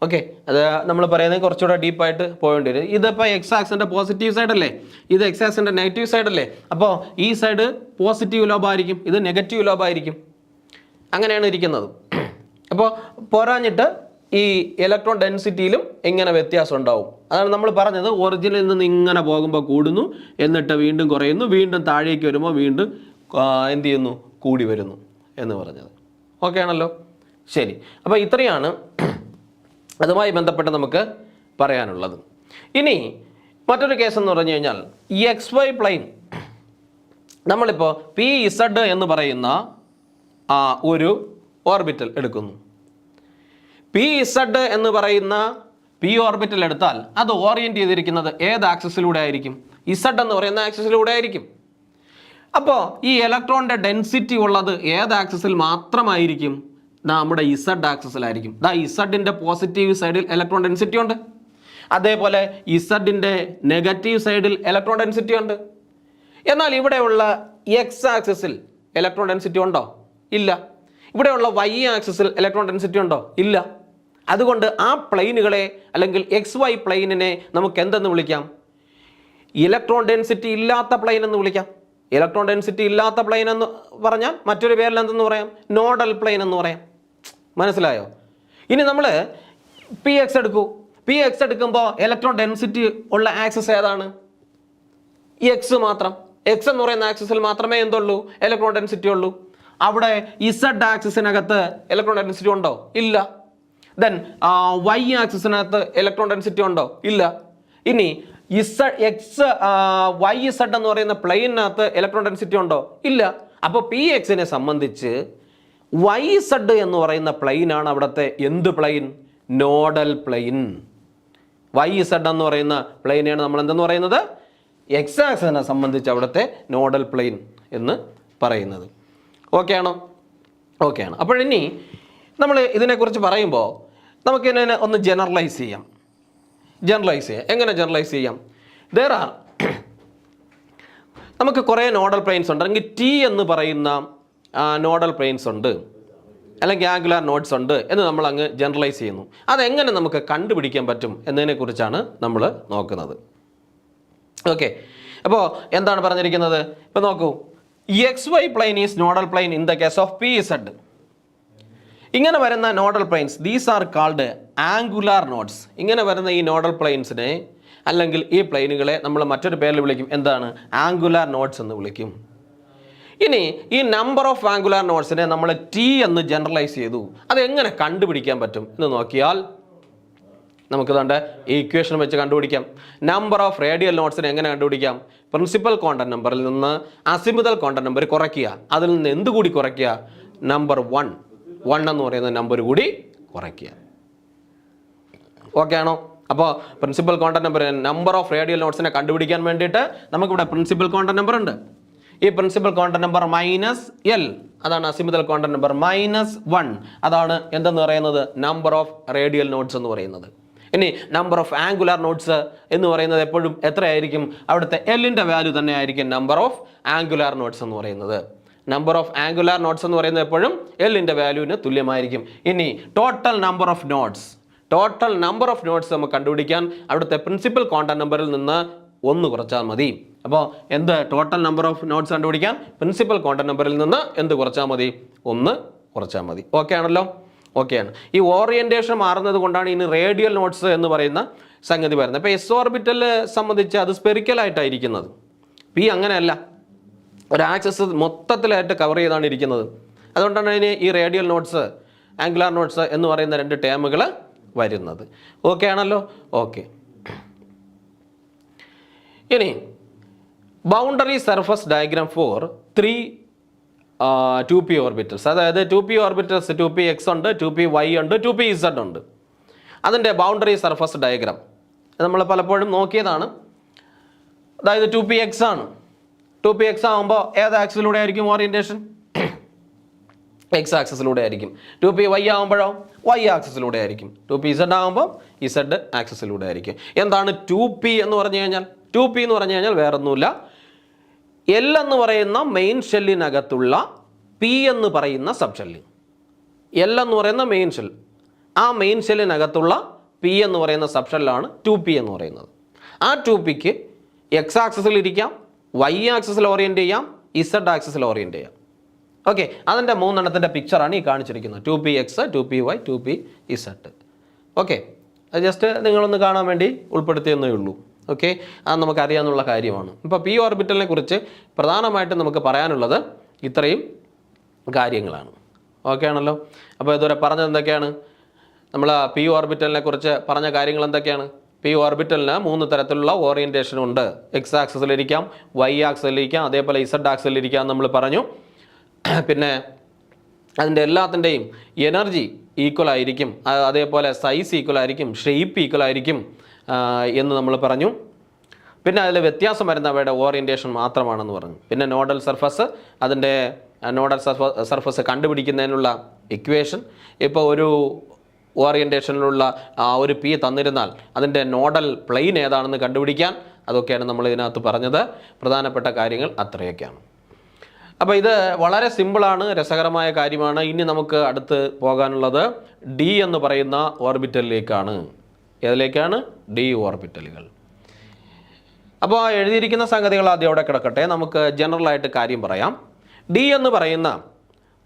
ഓക്കെ, അത് നമ്മൾ പറയുന്നത് കുറച്ചുകൂടെ ഡീപ്പായിട്ട് പോകേണ്ടി വരും. ഇതിപ്പോൾ എക്സ് ആക്സിൻ്റെ പോസിറ്റീവ് സൈഡല്ലേ, ഇത് എക്സ് ആക്സിൻ്റെ നെഗറ്റീവ് സൈഡല്ലേ. അപ്പോൾ ഈ സൈഡ് പോസിറ്റീവ് ലോബായിരിക്കും, ഇത് നെഗറ്റീവ് ലോബായിരിക്കും. അങ്ങനെയാണ് ഇരിക്കുന്നത്. അപ്പോൾ പോരാഞ്ഞിട്ട് ഈ ഇലക്ട്രോൺ ഡെൻസിറ്റിയിലും ഇങ്ങനെ വ്യത്യാസം ഉണ്ടാവും. അതാണ് നമ്മൾ പറഞ്ഞത്, ഒറിജിനിൽ നിന്ന് ഇങ്ങനെ പോകുമ്പോൾ കൂടുന്നു, എന്നിട്ട് വീണ്ടും കുറയുന്നു, വീണ്ടും താഴേക്ക് വരുമ്പോൾ വീണ്ടും എന്ത് ചെയ്യുന്നു? കൂടി വരുന്നു എന്ന് പറഞ്ഞത്. ഓക്കെ ആണല്ലോ? ശരി. അപ്പോൾ ഇത്രയാണ് അതുമായി ബന്ധപ്പെട്ട് നമുക്ക് പറയാനുള്ളത്. ഇനി മറ്റൊരു കേസ് എന്ന് പറഞ്ഞു കഴിഞ്ഞാൽ ഈ എക്സ് വൈ പ്ലെയിൻ, നമ്മളിപ്പോൾ പി ഇസഡ് എന്ന് പറയുന്ന ഒരു ഓർബിറ്റൽ എടുക്കുന്നു. പി ഇസഡ് എന്ന് പറയുന്ന പി ഓർബിറ്റൽ എടുത്താൽ അത് ഓറിയൻറ്റ് ചെയ്തിരിക്കുന്നത് ഏത് ആക്സിസിലൂടെ ആയിരിക്കും? ഇസഡ് എന്ന് പറയുന്ന ആക്സിസിലൂടെ ആയിരിക്കും. അപ്പോൾ ഈ ഇലക്ട്രോണിൻ്റെ ഡെൻസിറ്റി ഉള്ളത് ഏത് ആക്സിസിൽ മാത്രമായിരിക്കും? നമ്മുടെ ഇസഡ് ആക്സിസിലായിരിക്കും. ദാ ഇസഡിൻ്റെ പോസിറ്റീവ് സൈഡിൽ ഇലക്ട്രോൺ ഡെൻസിറ്റി ഉണ്ട്, അതേപോലെ ഇസഡിൻ്റെ നെഗറ്റീവ് സൈഡിൽ ഇലക്ട്രോൺ ഡെൻസിറ്റി ഉണ്ട്. എന്നാൽ ഇവിടെയുള്ള എക്സ് ആക്സിസിൽ ഇലക്ട്രോൺ ഡെൻസിറ്റി ഉണ്ടോ? ഇല്ല. ഇവിടെയുള്ള വൈ ആക്സിസിൽ ഇലക്ട്രോൺ ഡെൻസിറ്റി ഉണ്ടോ? ഇല്ല. അതുകൊണ്ട് ആ പ്ലെയിനുകളെ അല്ലെങ്കിൽ എക്സ് വൈ പ്ലെയിനിനെ നമുക്ക് എന്തെന്ന് വിളിക്കാം? ഇലക്ട്രോൺ ഡെൻസിറ്റി ഇല്ലാത്ത പ്ലെയിൻ എന്ന് വിളിക്കാം. ഇലക്ട്രോൺ ഡെൻസിറ്റി ഇല്ലാത്ത പ്ലെയിൻ എന്ന് പറഞ്ഞാൽ മറ്റൊരു പേരിൽ എന്തെന്ന് പറയാം? നോഡൽ പ്ലെയിൻ എന്ന് പറയാം. മനസ്സിലായോ? ഇനി നമ്മൾ പി എക്സ് എടുക്കൂ. പി എക്സ് എടുക്കുമ്പോൾ ഇലക്ട്രോൺ ഡെൻസിറ്റി ഉള്ള ആക്സിസ് ഏതാണ്? എക്സ് മാത്രം. എക്സ് എന്ന് പറയുന്ന ആക്സിസിൽ മാത്രമേ എന്തുള്ളൂ? ഇലക്ട്രോൺ ഡെൻസിറ്റി ഉള്ളൂ. അവിടെ ഇസഡ് ആക്സിസിനകത്ത് ഇലക്ട്രോൺ ഡെൻസിറ്റി ഉണ്ടോ? ഇല്ല. ദെൻ വൈ ആക്സിസിനകത്ത് ഇലക്ട്രോൺ ഡെൻസിറ്റി ഉണ്ടോ? ഇല്ല. ഇനി എക്സ് വൈ ഇസഡ് എന്ന് പറയുന്ന പ്ലെയിനകത്ത് ഇലക്ട്രോൺ ഡെൻസിറ്റി ഉണ്ടോ? ഇല്ല. അപ്പോൾ പി എക്സിനെ സംബന്ധിച്ച് വൈ ഇസഡ് എന്ന് പറയുന്ന പ്ലെയിനാണ് അവിടുത്തെ എന്ത് plane? Nodal plane. Y Z എന്ന് പറയുന്ന പ്ലെയിനാണ് നമ്മൾ എന്തെന്ന് പറയുന്നത്? എക്സ് ആക്സിനെ സംബന്ധിച്ച് അവിടുത്തെ നോഡൽ പ്ലെയിൻ എന്ന് പറയുന്നത്. ഓക്കെ ആണോ? ഓക്കെ ആണ്. അപ്പോഴിനി നമ്മൾ ഇതിനെക്കുറിച്ച് പറയുമ്പോൾ നമുക്കിതിനെ ഒന്ന് ജനറലൈസ് ചെയ്യാം. എങ്ങനെ ജനറലൈസ് ചെയ്യാം? നമുക്ക് കുറേ നോഡൽ പ്ലെയിൻസ് ഉണ്ട്, അല്ലെങ്കിൽ ടി എന്ന് പറയുന്ന നോഡൽ പ്ലെയിൻസ് ഉണ്ട്, അല്ലെങ്കിൽ ആംഗുലാർ നോഡ്സ് ഉണ്ട് എന്ന് നമ്മൾ അങ്ങ് ജനറലൈസ് ചെയ്യുന്നു. അതെങ്ങനെ നമുക്ക് കണ്ടുപിടിക്കാൻ പറ്റും എന്നതിനെക്കുറിച്ചാണ് നമ്മൾ നോക്കുന്നത്. ഓക്കെ, അപ്പോൾ എന്താണ് പറഞ്ഞിരിക്കുന്നത്? ഇപ്പോൾ നോക്കൂ, X Y plane is nodal plane in the case of P Z. ഇങ്ങനെ വരുന്ന nodal planes, these are called angular nodes. ഇങ്ങനെ വരുന്ന ഈ നോഡൽ പ്ലെയിൻസിനെ അല്ലെങ്കിൽ ഈ പ്ലെയിനുകളെ നമ്മൾ മറ്റൊരു പേരിൽ വിളിക്കും. എന്താണ്? ആംഗുലാർ നോഡ്സ് എന്ന് വിളിക്കും. ഇനി ഈ നമ്പർ ഓഫ് ആംഗുലാർ നോഡ്സിനെ നമ്മൾ ടി എന്ന് ജനറലൈസ് ചെയ്തു. അതെങ്ങനെ കണ്ടുപിടിക്കാൻ പറ്റും എന്ന് നോക്കിയാൽ നമുക്ക് വേണ്ട ഈ ഇക്വേഷൻ വെച്ച് കണ്ടുപിടിക്കാം. നമ്പർ ഓഫ് റേഡിയൽ നോഡ്സിനെ എങ്ങനെ കണ്ടുപിടിക്കാം? പ്രിൻസിപ്പൽ ക്വാണ്ടം നമ്പറിൽ നിന്ന് അസിമുതൽ ക്വാണ്ടം നമ്പർ കുറയ്ക്കുക. അതിൽ നിന്ന് എന്ത് കൂടി കുറയ്ക്കുക? നമ്പർ 1 എന്ന് പറയുന്ന നമ്പർ കൂടി കുറയ്ക്കുക. ഓക്കെ ആണോ? അപ്പോൾ principal quantum number, number of radial നോഡ്സിനെ കണ്ടുപിടിക്കാൻ വേണ്ടിയിട്ട് നമുക്കിവിടെ പ്രിൻസിപ്പൽ ക്വാണ്ടം നമ്പർ ഉണ്ട്. ഈ പ്രിൻസിപ്പൽ ക്വാണ്ടം നമ്പർ -L, അതാണ് അസിമുതൽ ക്വാണ്ടം നമ്പർ. -1 അതാണ് എന്തെന്ന് പറയുന്നത്? നമ്പർ ഓഫ് റേഡിയൽ നോഡ്സ് എന്ന് പറയുന്നത്. ഇനി നമ്പർ ഓഫ് ആംഗുലാർ നോഡ്സ് എന്ന് പറയുന്നത് എപ്പോഴും എത്രയായിരിക്കും? അവിടുത്തെ എല്ലിൻ്റെ വാല്യൂ തന്നെ ആയിരിക്കും നമ്പർ ഓഫ് ആംഗുലാർ നോഡ്സ് എന്ന് പറയുന്നത്. നമ്പർ ഓഫ് ആംഗുലാർ നോഡ്സ് എന്ന് പറയുന്നത് എപ്പോഴും എല്ലിൻ്റെ വാല്യൂവിന് തുല്യമായിരിക്കും. ഇനി ടോട്ടൽ നമ്പർ ഓഫ് നോഡ്സ് നമുക്ക് കണ്ടുപിടിക്കാൻ അവിടുത്തെ പ്രിൻസിപ്പൽ ക്വാണ്ടം നമ്പറിൽ നിന്ന് 1 കുറച്ചാൽ മതി. അപ്പോൾ എന്ത് ടോട്ടൽ നമ്പർ ഓഫ് നോഡ്സ് കണ്ടുപിടിക്കാൻ പ്രിൻസിപ്പൽ ക്വാണ്ടം നമ്പറിൽ നിന്ന് എന്ത് കുറച്ചാൽ മതി? 1 കുറച്ചാൽ മതി. ഓക്കെ ആണല്ലോ? ഓക്കെയാണ്. ഈ ഓറിയൻറ്റേഷൻ മാറുന്നത് കൊണ്ടാണ് ഇനി റേഡിയൽ നോഡ്സ് എന്ന് പറയുന്ന സംഗതി വരുന്നത്. ഇപ്പോൾ എസ് ഓർബിറ്റലിനെ സംബന്ധിച്ച് അത് സ്പെറിക്കലായിട്ടായിരിക്കുന്നത്. പി അങ്ങനെയല്ല, ഒരു ആക്സസ് മൊത്തത്തിലായിട്ട് കവർ ചെയ്താണ് ഇരിക്കുന്നത്. അതുകൊണ്ടാണ് അതിന് ഈ റേഡിയൽ നോഡ്സ്, ആംഗുലാർ നോഡ്സ് എന്ന് പറയുന്ന 2 ടേമുകൾ വരുന്നത്. ഓക്കെ ആണല്ലോ? ഓക്കെ. ഇനി boundary surface diagram four 3 2p orbitals. അതായത് 2p ഓർബിറ്റൽസ് 2px ഉണ്ട്, 2py ഉണ്ട്, 2pz ഉണ്ട്. അതിൻ്റെ ബൗണ്ടറി സർഫസ് ഡയഗ്രാം നമ്മൾ പലപ്പോഴും നോക്കിയതാണ്. അതായത് 2px ആണ്. 2px ആകുമ്പോൾ ഏത് ആക്സിലൂടെ ആയിരിക്കും ഓറിയൻറ്റേഷൻ? എക്സ് ആക്സിസിലൂടെ ആയിരിക്കും. 2py ആകുമ്പോഴോ y ആക്സിസിലൂടെ ആയിരിക്കും. 2pz ആകുമ്പോൾ z ആക്സിസിലൂടെ ആയിരിക്കും. എന്താണ് 2p എന്ന് പറഞ്ഞു കഴിഞ്ഞാൽ? 2p എന്ന് പറഞ്ഞു കഴിഞ്ഞാൽ വേറൊന്നുമില്ല, എൽ എന്ന് പറയുന്ന മെയിൻ ഷെല്ലിനകത്തുള്ള പി എന്ന് പറയുന്ന സബ് ഷെല്ല്. എൽ എന്ന് പറയുന്ന മെയിൻ ഷെൽ, ആ മെയിൻ ഷെല്ലിനകത്തുള്ള പി എന്ന് പറയുന്ന സബ് ഷെല്ലാണ് 2p എന്ന് പറയുന്നത്. ആ 2pക്ക് എക്സ് ആക്സിസിൽ ഇരിക്കാം, വൈ ആക്സിസിൽ ഓറിയൻറ്റ് ചെയ്യാം, ഇസഡ് ആക്സിസിൽ ഓറിയൻറ്റ് ചെയ്യാം. ഓക്കെ, അതിൻ്റെ മൂന്നെണ്ണത്തിൻ്റെ പിക്ചറാണ് ഈ കാണിച്ചിരിക്കുന്നത്. 2px, 2py, 2pz. ഓക്കെ, അത് ജസ്റ്റ് നിങ്ങളൊന്ന് കാണാൻ വേണ്ടി ഉൾപ്പെടുത്തിയെന്നേ ഉള്ളൂ. ഓക്കെ, അത് നമുക്കറിയാവുന്ന കാര്യമാണ്. ഇപ്പോൾ പി ഓർബിറ്റലിനെ കുറിച്ച് പ്രധാനമായിട്ടും നമുക്ക് പറയാനുള്ളത് ഇത്രയും കാര്യങ്ങളാണ്. ഓക്കെ ആണല്ലോ. അപ്പോൾ ഇതുവരെ പറഞ്ഞത് എന്തൊക്കെയാണ്? നമ്മൾ പി ഓർബിറ്റലിനെ കുറിച്ച് പറഞ്ഞ കാര്യങ്ങൾ എന്തൊക്കെയാണ്? പി ഓർബിറ്റലിന് 3 തരത്തിലുള്ള ഓറിയൻറ്റേഷൻ ഉണ്ട്. എക്സ് ആക്സിസിലിരിക്കാം, വൈ ആക്സിസിലിരിക്കാം, അതേപോലെ ഇസഡ് ആക്സിസിലിരിക്കാം നമ്മൾ പറഞ്ഞു. പിന്നെ അതിൻ്റെ എല്ലാത്തിൻ്റെയും എനർജി ഈക്വൽ ആയിരിക്കും, അതേപോലെ സൈസ് ഈക്വൽ ആയിരിക്കും, ഷേപ്പ് ഈക്വൽ ആയിരിക്കും എന്ന് നമ്മൾ പറഞ്ഞു. പിന്നെ അതിൽ വ്യത്യാസം വരുന്ന അവയുടെ ഓറിയൻറ്റേഷൻ മാത്രമാണെന്ന് പറഞ്ഞു. പിന്നെ നോഡൽ സർഫസ്, അതിൻ്റെ നോഡൽ സർഫസ് കണ്ടുപിടിക്കുന്നതിനുള്ള ഇക്വേഷൻ, ഇപ്പോൾ ഒരു ഓറിയൻറ്റേഷനിലുള്ള ഒരു പി തന്നിരുന്നാൽ അതിൻ്റെ നോഡൽ പ്ലെയിൻ ഏതാണെന്ന് കണ്ടുപിടിക്കാൻ, അതൊക്കെയാണ് നമ്മൾ ഇതിനകത്ത് പറഞ്ഞത്. പ്രധാനപ്പെട്ട കാര്യങ്ങൾ അത്രയൊക്കെയാണ്. അപ്പോൾ ഇത് വളരെ സിമ്പിളാണ്, രസകരമായ കാര്യമാണ്. ഇനി നമുക്ക് അടുത്ത് പോകാനുള്ളത് ഡി എന്ന് പറയുന്ന ഓർബിറ്റലിലേക്കാണ്. ഏതിലേക്കാണ്? ഡി ഓർബിറ്റലുകൾ. അപ്പോൾ എഴുതിയിരിക്കുന്ന സംഗതികൾ ആദ്യം അവിടെ കിടക്കട്ടെ, നമുക്ക് ജനറലായിട്ട് കാര്യം പറയാം. ഡി എന്ന് പറയുന്ന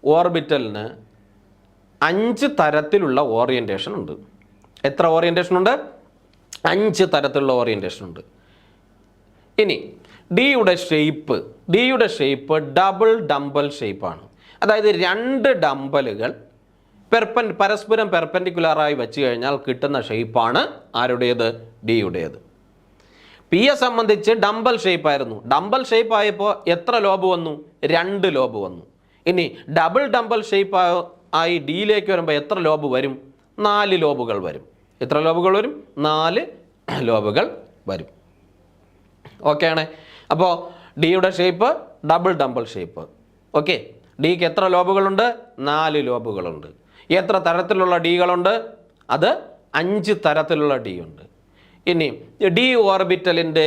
ഓർബിറ്റലിന് 5 തരത്തിലുള്ള ഓറിയൻറ്റേഷൻ ഉണ്ട്. എത്ര ഓറിയൻറ്റേഷൻ ഉണ്ട്? 5 തരത്തിലുള്ള ഓറിയൻറ്റേഷൻ ഉണ്ട്. ഇനി ഡിയുടെ ഷേപ്പ് ഡബിൾ ഡംബൽ ഷേപ്പാണ്. അതായത് 2 ഡംബലുകൾ പരസ്പരം പെർപെൻഡിക്കുലറായി വെച്ച് കഴിഞ്ഞാൽ കിട്ടുന്ന ഷേപ്പാണ് ആരുടേത്? ഡിയുടേത്. പിയെ സംബന്ധിച്ച് ഡംബൽ ഷേപ്പായിരുന്നു. ഡംബൽ ഷേപ്പ് ആയപ്പോൾ എത്ര ലോബ് വന്നു? 2 ലോബ് വന്നു. ഇനി ഡബിൾ ഡംബൽ ഷേപ്പ് ആയി ഡിയിലേക്ക് വരുമ്പോൾ എത്ര ലോബ് വരും? 4 ലോബുകൾ വരും. എത്ര ലോബുകൾ വരും? 4 ലോബുകൾ വരും. ഓക്കെ ആണ്. അപ്പോൾ ഡിയുടെ shape double dumbbell shape. Okay, ഡിക്ക് എത്ര ലോബുകളുണ്ട്? 4 ലോബുകളുണ്ട്. എത്ര തരത്തിലുള്ള ഡികളുണ്ട്? അത് 5 തരത്തിലുള്ള ഡി ഉണ്ട്. ഇനി ഡി ഓർബിറ്റലിൻ്റെ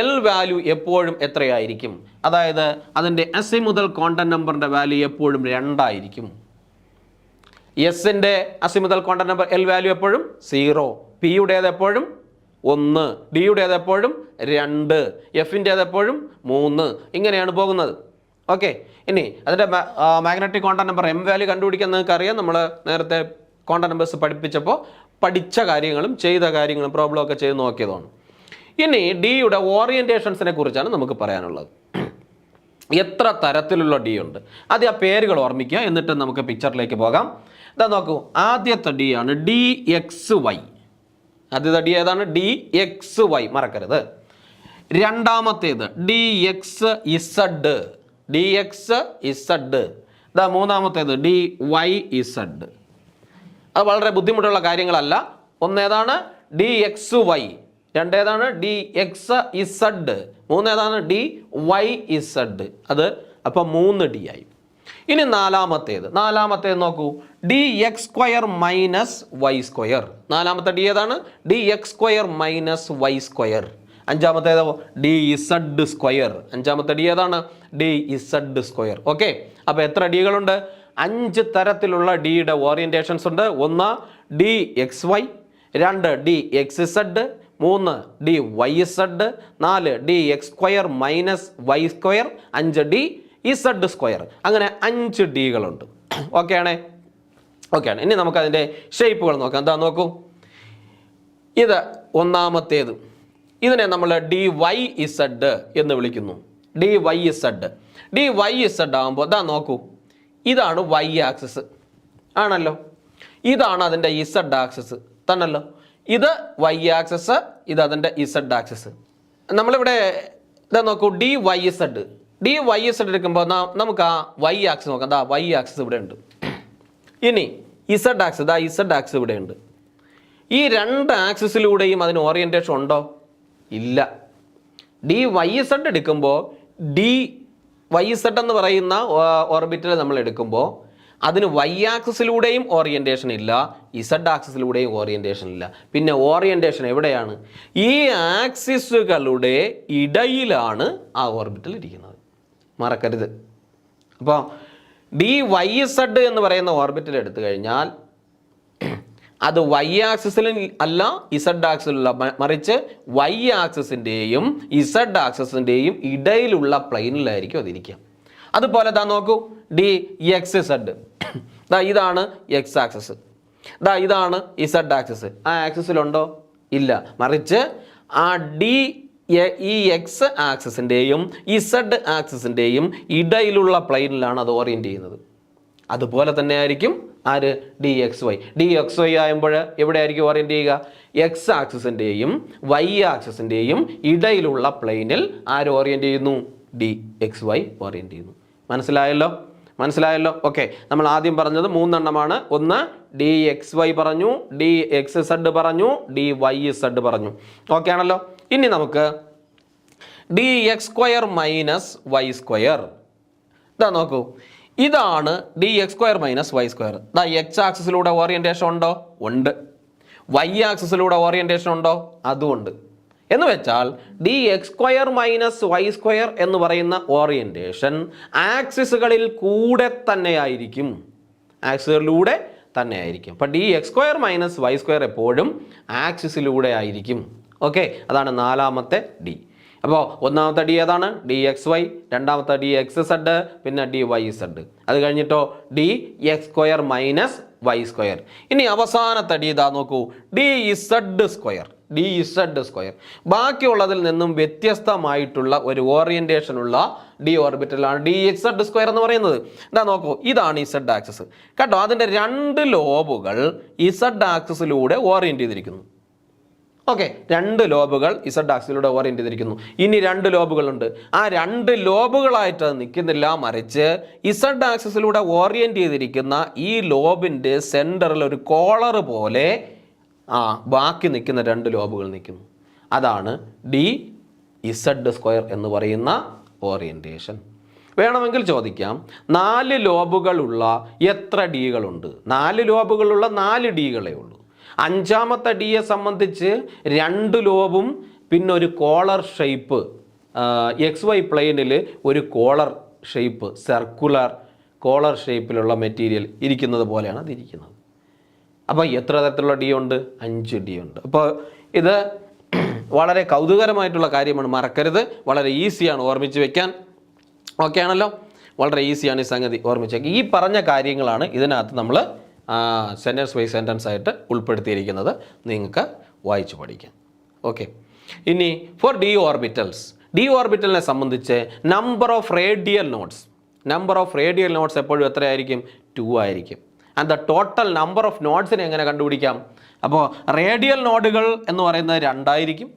എൽ വാല്യൂ എപ്പോഴും എത്രയായിരിക്കും? അതായത് അതിൻ്റെ അസിമുതൽ ക്വാണ്ടം നമ്പറിൻ്റെ വാല്യൂ എപ്പോഴും 2 ആയിരിക്കും. എസിൻ്റെ അസിമുതൽ ക്വാണ്ടം നമ്പർ എൽ വാല്യൂ എപ്പോഴും 0, പിയുടേത് എപ്പോഴും 1, ഡിയുടേത് എപ്പോഴും 2, എഫിൻ്റേത് എപ്പോഴും 3. ഇങ്ങനെയാണ് പോകുന്നത്. ഓക്കെ, ഇനി അതിൻ്റെ magnetic quantum number M value കണ്ടുപിടിക്കാൻ നിങ്ങൾക്ക് അറിയാം. നമ്മൾ നേരത്തെ ക്വാണ്ടം നമ്പേഴ്സ് പഠിപ്പിച്ചപ്പോൾ പഠിച്ച കാര്യങ്ങളും ചെയ്ത കാര്യങ്ങളും പ്രോബ്ലം ഒക്കെ ചെയ്ത് നോക്കിയതാണ്. ഇനി ഡിയുടെ ഓറിയൻറ്റേഷൻസിനെ കുറിച്ചാണ് നമുക്ക് പറയാനുള്ളത്. എത്ര തരത്തിലുള്ള ഡി ഉണ്ട്? ആദ്യം ആ പേരുകൾ ഓർമ്മിക്കുക, എന്നിട്ട് നമുക്ക് പിക്ചറിലേക്ക് പോകാം. ഇതാ നോക്കൂ, ആദ്യത്തെ ഡി ആണ് DXY. ആദ്യത്തെ ഡി ഏതാണ്? DXY, മറക്കരുത്. രണ്ടാമത്തേത് DXZ. ഇതാ മൂന്നാമത്തേത് DYZ. അത് വളരെ ബുദ്ധിമുട്ടുള്ള കാര്യങ്ങളല്ല. ഒന്നേതാണ് DXY, രണ്ടേതാണ് DXZ, മൂന്നേതാണ് DYZ. അത് അപ്പോൾ 3 ഡി ആയി. ഇനി നാലാമത്തേത് നോക്കൂ, DX² - Y². നാലാമത്തെ ഡി ഏതാണ്? DX² - Y². അഞ്ചാമത്തേതോ DZ². അഞ്ചാമത്തെ ഡി ഏതാണ്? DZ². ഓക്കെ, അപ്പോൾ എത്ര ഡികളുണ്ട്? 5 തരത്തിലുള്ള ഡിയുടെ ഓറിയൻറ്റേഷൻസ് ഉണ്ട്. 1 DXY, 2 DXZ, 3 DYZ, 4 DX² - Y², 5 DZ². അങ്ങനെ 5 ഡികളുണ്ട്. ഓക്കെയാണ്. ഇനി നമുക്കതിൻ്റെ ഷേപ്പുകൾ നോക്കാം. എന്താ നോക്കൂ, ഇത് ഒന്നാമത്തേത്. ഇതിനെ നമ്മൾ DYZ എന്ന് വിളിക്കുന്നു. DYZ ആകുമ്പോൾ ഇതാ നോക്കൂ, ഇതാണ് Y ആക്സിസ് ആണല്ലോ, ഇതാണ് അതിൻ്റെ Z ആക്സിസ് തന്നല്ലോ. ഇത് Y ആക്സിസ്, ഇത് അതിൻ്റെ Z ആക്സിസ്. നമ്മളിവിടെ ഇതാ നോക്കൂ, DYZ ഡി വൈ ഇസഡ് എടുക്കുമ്പോൾ നമുക്ക് ആ വൈ ആക്സിസ് നോക്കാം. ദാ വൈ ആക്സിസ് ഇവിടെ ഉണ്ട്. ഇനി ഇസഡ് ആക്സിസ്, ദാ ഇസഡ് ആക്സിസ് ഇവിടെ ഉണ്ട്. ഈ രണ്ട് ആക്സിസിലൂടെയും അതിന് ഓറിയൻറ്റേഷൻ ഉണ്ടോ? ഇല്ല. ഡി വൈ ഇസഡ് എടുക്കുമ്പോൾ ഡി വൈ ഇസഡ് എന്ന് പറയുന്ന ഓർബിറ്റൽ നമ്മൾ എടുക്കുമ്പോൾ അതിന് വൈ ആക്സിസിലൂടെയും ഓറിയൻറ്റേഷൻ ഇല്ല, ഇസഡ് ആക്സിസിലൂടെയും ഓറിയൻറ്റേഷൻ ഇല്ല. പിന്നെ ഓറിയൻറ്റേഷൻ എവിടെയാണ്? ഈ ആക്സിസുകളുടെ ഇടയിലാണ് ആ ഓർബിറ്റൽ ഇരിക്കുന്നത്, മറക്കരുത്. അപ്പോൾ ഡി വൈ ഇസഡ് എന്ന് പറയുന്ന ഓർബിറ്റൽ എടുത്തു കഴിഞ്ഞാൽ അത് വൈ ആക്സിസിലും അല്ല ഇസഡ് ആക്സിലുള്ള, മറിച്ച് വൈ ആക്സിസിൻ്റെയും ഇസഡ് ആക്സിസിൻ്റെയും ഇടയിലുള്ള പ്ലെയിനിലായിരിക്കും അതിരിക്കുക. അതുപോലെ ദാ നോക്കൂ, ഡി എക്സ് ഇസഡ്, ദാ ഇതാണ് എക്സ് ആക്സിസ്, ദാ ഇതാണ് ഇസഡ് ആക്സിസ്. ആ ആക്സിസിലുണ്ടോ? ഇല്ല, മറിച്ച് ആ ഈ എക്സ് ആക്സിസിൻ്റെയും ഇസഡ് ആക്സിസിൻ്റെയും ഇടയിലുള്ള പ്ലെയിനിലാണ് അത് ഓറിയൻറ്റ് ചെയ്യുന്നത്. അതുപോലെ തന്നെ ആയിരിക്കും ആര്? ഡി എക്സ് വൈ ആകുമ്പോൾ എവിടെ ആയിരിക്കും ഓറിയൻറ്റ് ചെയ്യുക? എക്സ് ആക്സിസിൻ്റെയും വൈ ആക്സിസിൻ്റെയും ഇടയിലുള്ള പ്ലെയിനിൽ ആര് ഓറിയൻറ്റ് ചെയ്യുന്നു? ഡി എക്സ് വൈ ഓറിയൻറ്റ് ചെയ്യുന്നു. മനസ്സിലായല്ലോ? ഓക്കെ, നമ്മൾ ആദ്യം പറഞ്ഞത് 3 എണ്ണമാണ്. ഒന്ന് ഡി എക്സ് വൈ പറഞ്ഞു, ഡി എക്സ് സെഡ് പറഞ്ഞു, ഡി വൈ സെഡ് പറഞ്ഞു. ഓക്കെ ആണല്ലോ. ഇനി നമുക്ക് D X square minus Y square, ഇതാ നോക്കൂ, ഇതാണ് D X square minus Y square. ദാ എക്സ് ആക്സിസിലൂടെ ഓറിയൻറ്റേഷൻ ഉണ്ടോ? ഉണ്ട്. വൈ ആക്സിസിലൂടെ ഓറിയൻറ്റേഷൻ ഉണ്ടോ? അതും ഉണ്ട്. എന്ന് വെച്ചാൽ D X square minus Y square എന്ന് പറയുന്ന ഓറിയൻറ്റേഷൻ ആക്സിസുകളിൽ കൂടെ തന്നെയായിരിക്കും, ആക്സിസിലൂടെ തന്നെയായിരിക്കും. അപ്പം D X square minus Y square എപ്പോഴും ആക്സിസിലൂടെ ആയിരിക്കും. ഓക്കെ, അതാണ് 4ാമത്തെ ഡി. അപ്പോൾ 1ാമത്തെ ഡി ഏതാണ്? D X Y. 2ാമത്തെ ഡി എക്സ് സെഡ്, പിന്നെ ഡി വൈ സെഡ്. അത് കഴിഞ്ഞിട്ടോ D X square minus Y square. ഇനി അവസാനത്തെ ഡി ഇതാ നോക്കൂ, ഡി ഇസഡ് സ്ക്വയർ. ബാക്കിയുള്ളതിൽ നിന്നും വ്യത്യസ്തമായിട്ടുള്ള ഒരു ഓറിയൻറ്റേഷൻ ഉള്ള ഡി ഓർബിറ്റലാണ് ഡി ഇസഡ് സ്ക്വയർ എന്ന് പറയുന്നത്. ഇതാ നോക്കൂ, ഇതാണ് ഇസഡ് ആക്സിസ് കേട്ടോ. അതിൻ്റെ 2 ലോബുകൾ ഇസഡ് ആക്സിസിലൂടെ ഓറിയൻറ്റ് ചെയ്തിരിക്കുന്നു. ഓക്കെ, 2 ലോബുകൾ ഇസഡ് ആക്സിസിലൂടെ ഓറിയൻറ്റ് ചെയ്തിരിക്കുന്നു. ഇനി 2 ലോബുകളുണ്ട്. ആ 2 ലോബുകളായിട്ട് അത് നിൽക്കുന്നില്ല, മറിച്ച് ഇസഡ് ആക്സിസിലൂടെ ഓറിയൻറ്റ് ചെയ്തിരിക്കുന്ന ഈ ലോബിൻ്റെ സെൻറ്ററിൽ ഒരു കോളർ പോലെ ബാക്കി നിൽക്കുന്ന 2 ലോബുകൾ നിൽക്കുന്നു. അതാണ് ഡി ഇസഡ് സ്ക്വയർ എന്ന് പറയുന്ന ഓറിയൻറ്റേഷൻ. വേണമെങ്കിൽ ചോദിക്കാം, 4 ലോബുകളുള്ള എത്ര ഡികളുണ്ട്? 4 ലോബുകളുള്ള 4 ഡികളേ ഉള്ളൂ. 5ാമത്തെ ഡിയെ സംബന്ധിച്ച് 2 ലോബും പിന്നെ ഒരു കോളർ ഷേപ്പ്, എക്സ് വൈ പ്ലെയിനിൽ ഒരു കോളർ ഷേപ്പ്, സർക്കുലർ കോളർ ഷേപ്പിലുള്ള മെറ്റീരിയൽ ഇരിക്കുന്നത് പോലെയാണ് അതിരിക്കുന്നത്. അപ്പോൾ എത്ര തരത്തിലുള്ള ഡി ഉണ്ട്? 5 ഡി ഉണ്ട്. അപ്പോൾ ഇത് വളരെ കൗതുകരമായിട്ടുള്ള കാര്യമാണ്, മറക്കരുത്. വളരെ ഈസിയാണ് ഓർമ്മിച്ച് വെക്കാൻ. ഓക്കെ ആണല്ലോ, വളരെ ഈസിയാണ് ഈ സംഗതി ഓർമ്മിച്ച് വെക്കുക. ഈ പറഞ്ഞ കാര്യങ്ങളാണ് ഇതിനകത്ത് നമ്മൾ സെൻറ്റൻസ് ബൈ സെൻറ്റൻസ് ആയിട്ട് ഉൾപ്പെടുത്തിയിരിക്കുന്നത്. നിങ്ങൾക്ക് വായിച്ചു പഠിക്കാം. ഓക്കെ, ഇനി ഫോർ ഡി ഓർബിറ്റലിനെ സംബന്ധിച്ച് നമ്പർ ഓഫ് റേഡിയൽ നോട്ട്സ് എപ്പോഴും എത്രയായിരിക്കും? 2 ആയിരിക്കും. And the total number of നോട്ട്സിനെ എങ്ങനെ കണ്ടുപിടിക്കാം? അപ്പോൾ റേഡിയൽ നോഡുകൾ എന്ന് പറയുന്നത് 2 ആയിരിക്കും.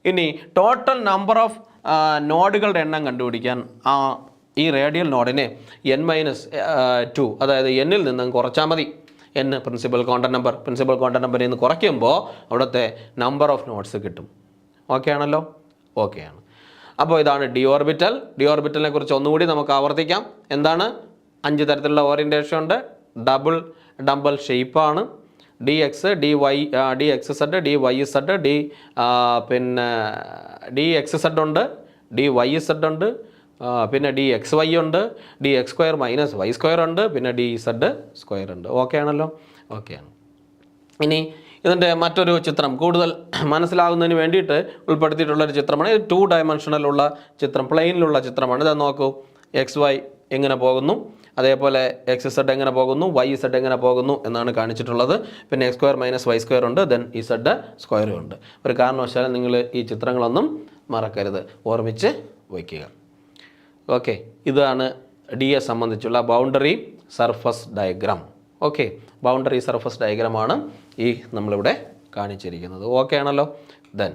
ഇനി ടോട്ടൽ നമ്പർ ഓഫ് നോഡുകളുടെ എണ്ണം കണ്ടുപിടിക്കാൻ ഈ റേഡിയൽ നോഡിനെ n-2, അതായത് എന്നിൽ നിന്നും കുറച്ചാൽ മതി. n പ്രിൻസിപ്പൽ കോണ്ടന്റ് നമ്പറിൽ നിന്ന് കുറയ്ക്കുമ്പോൾ അവിടുത്തെ നമ്പർ ഓഫ് നോട്ട്സ് കിട്ടും. ഓക്കെ ആണല്ലോ? ഓക്കെയാണ്. അപ്പോൾ ഇതാണ് ഡി ഓർബിറ്റലിനെ കുറിച്ച് ഒന്നുകൂടി നമുക്ക് ആവർത്തിക്കാം. എന്താണ്? 5 തരത്തിലുള്ള ഓറിയൻറ്റേഷൻ ഉണ്ട്. ഡബിൾ ഷേപ്പാണ്. D X, D X Z, D Y Z, D X Z ഉണ്ട്, ഡി വൈ സെഡ് ഉണ്ട്, പിന്നെ ഡി എക്സ് വൈ ഉണ്ട്, D X square minus Y square ഉണ്ട്, പിന്നെ ഡി സെഡ് സ്ക്വയർ ഉണ്ട്. ഓക്കെ ആണല്ലോ? ഓക്കെയാണ്. ഇനി ഇതിൻ്റെ മറ്റൊരു ചിത്രം കൂടുതൽ മനസ്സിലാകുന്നതിന് വേണ്ടിയിട്ട് ഉൾപ്പെടുത്തിയിട്ടുള്ളൊരു ചിത്രമാണ്. ഇത് 2 ഡയമെൻഷനിലുള്ള ചിത്രം, പ്ലെയിനിലുള്ള ചിത്രമാണ്. ഇത് നോക്കൂ, എക്സ് വൈ എങ്ങനെ പോകുന്നു, അതേപോലെ എക്സ് സെഡ് എങ്ങനെ പോകുന്നു, വൈ സെഡ് എങ്ങനെ പോകുന്നു എന്നാണ് കാണിച്ചിട്ടുള്ളത്. പിന്നെ X square minus Y square ഉണ്ട്, ദെൻ ഈ സെഡ് സ്ക്വയറും ഉണ്ട്. ഒരു കാരണവശാലും നിങ്ങൾ ഈ ചിത്രങ്ങളൊന്നും മറക്കരുത്, ഓർമ്മിച്ച് വയ്ക്കുക. ഓക്കെ, ഇതാണ് ഡിയെ സംബന്ധിച്ചുള്ള boundary surface diagram. Okay, boundary surface ഡയഗ്രാമാണ് ഈ നമ്മളിവിടെ കാണിച്ചിരിക്കുന്നത്. ഓക്കെ ആണല്ലോ? ദെൻ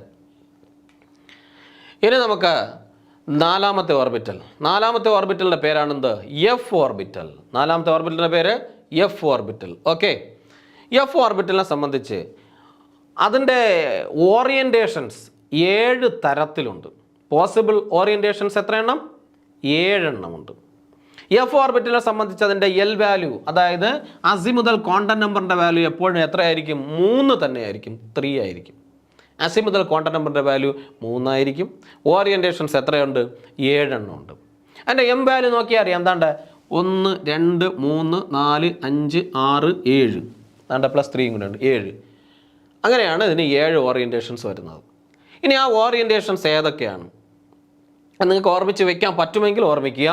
ഇനി നമുക്ക് നാലാമത്തെ ഓർബിറ്റലിൻ്റെ പേരാണെന്ത്? F orbital. നാലാമത്തെ ഓർബിറ്റലിൻ്റെ പേര് എഫ് ഓർബിറ്റൽ. ഓക്കെ, എഫ് ഓർബിറ്റലിനെ സംബന്ധിച്ച് അതിൻ്റെ ഓറിയൻറ്റേഷൻസ് 7 തരത്തിലുണ്ട്. പോസിബിൾ ഓറിയൻറ്റേഷൻസ് എത്ര എണ്ണം? 7 എണ്ണമുണ്ട്. എഫ് ഓർബിറ്റലിനെ സംബന്ധിച്ച് അതിൻ്റെ എൽ വാല്യൂ, അതായത് അസിമുതൽ ക്വാണ്ടം നമ്പറിൻ്റെ വാല്യൂ എപ്പോഴും എത്രയായിരിക്കും? 3 തന്നെയായിരിക്കും, 3 ആയിരിക്കും. അസിമുതൽ ക്വാണ്ടം നമ്പറിൻ്റെ വാല്യൂ 3 ആയിരിക്കും. ഓറിയൻറ്റേഷൻസ് എത്രയുണ്ട്? 7 എണ്ണമുണ്ട്. അതിൻ്റെ എം വാല്യൂ നോക്കിയാൽ അറിയാം. എന്താണ്ട് 1 2 3 4 5 6 7, അതാണ്ട് +3 കൂടെ ഉണ്ട്, 7. അങ്ങനെയാണ് ഇതിന് 7 ഓറിയൻറ്റേഷൻസ് വരുന്നത്. ഇനി ആ ഓറിയൻറ്റേഷൻസ് ഏതൊക്കെയാണ് നിങ്ങൾക്ക് ഓർമ്മിച്ച് വെക്കാൻ പറ്റുമെങ്കിൽ ഓർമ്മിക്കുക.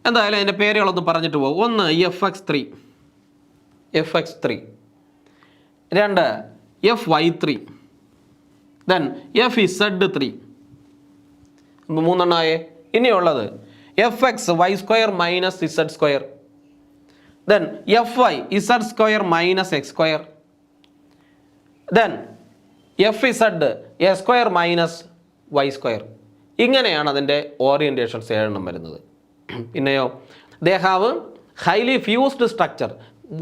എന്തായാലും അതിൻ്റെ പേരുകളൊന്ന് പറഞ്ഞിട്ട് പോകും. 1 FX3, 2 FY3, ദെൻ FZ3, 3 ഇനിയുള്ളത് FX(y²) - z², then FY(z²) - x², then FZ(a²) - y². ഇങ്ങനെയാണ് അതിൻ്റെ ഓറിയൻറ്റേഷൻസ് 7 എണ്ണം വരുന്നത്. പിന്നെയോ they have highly fused structure,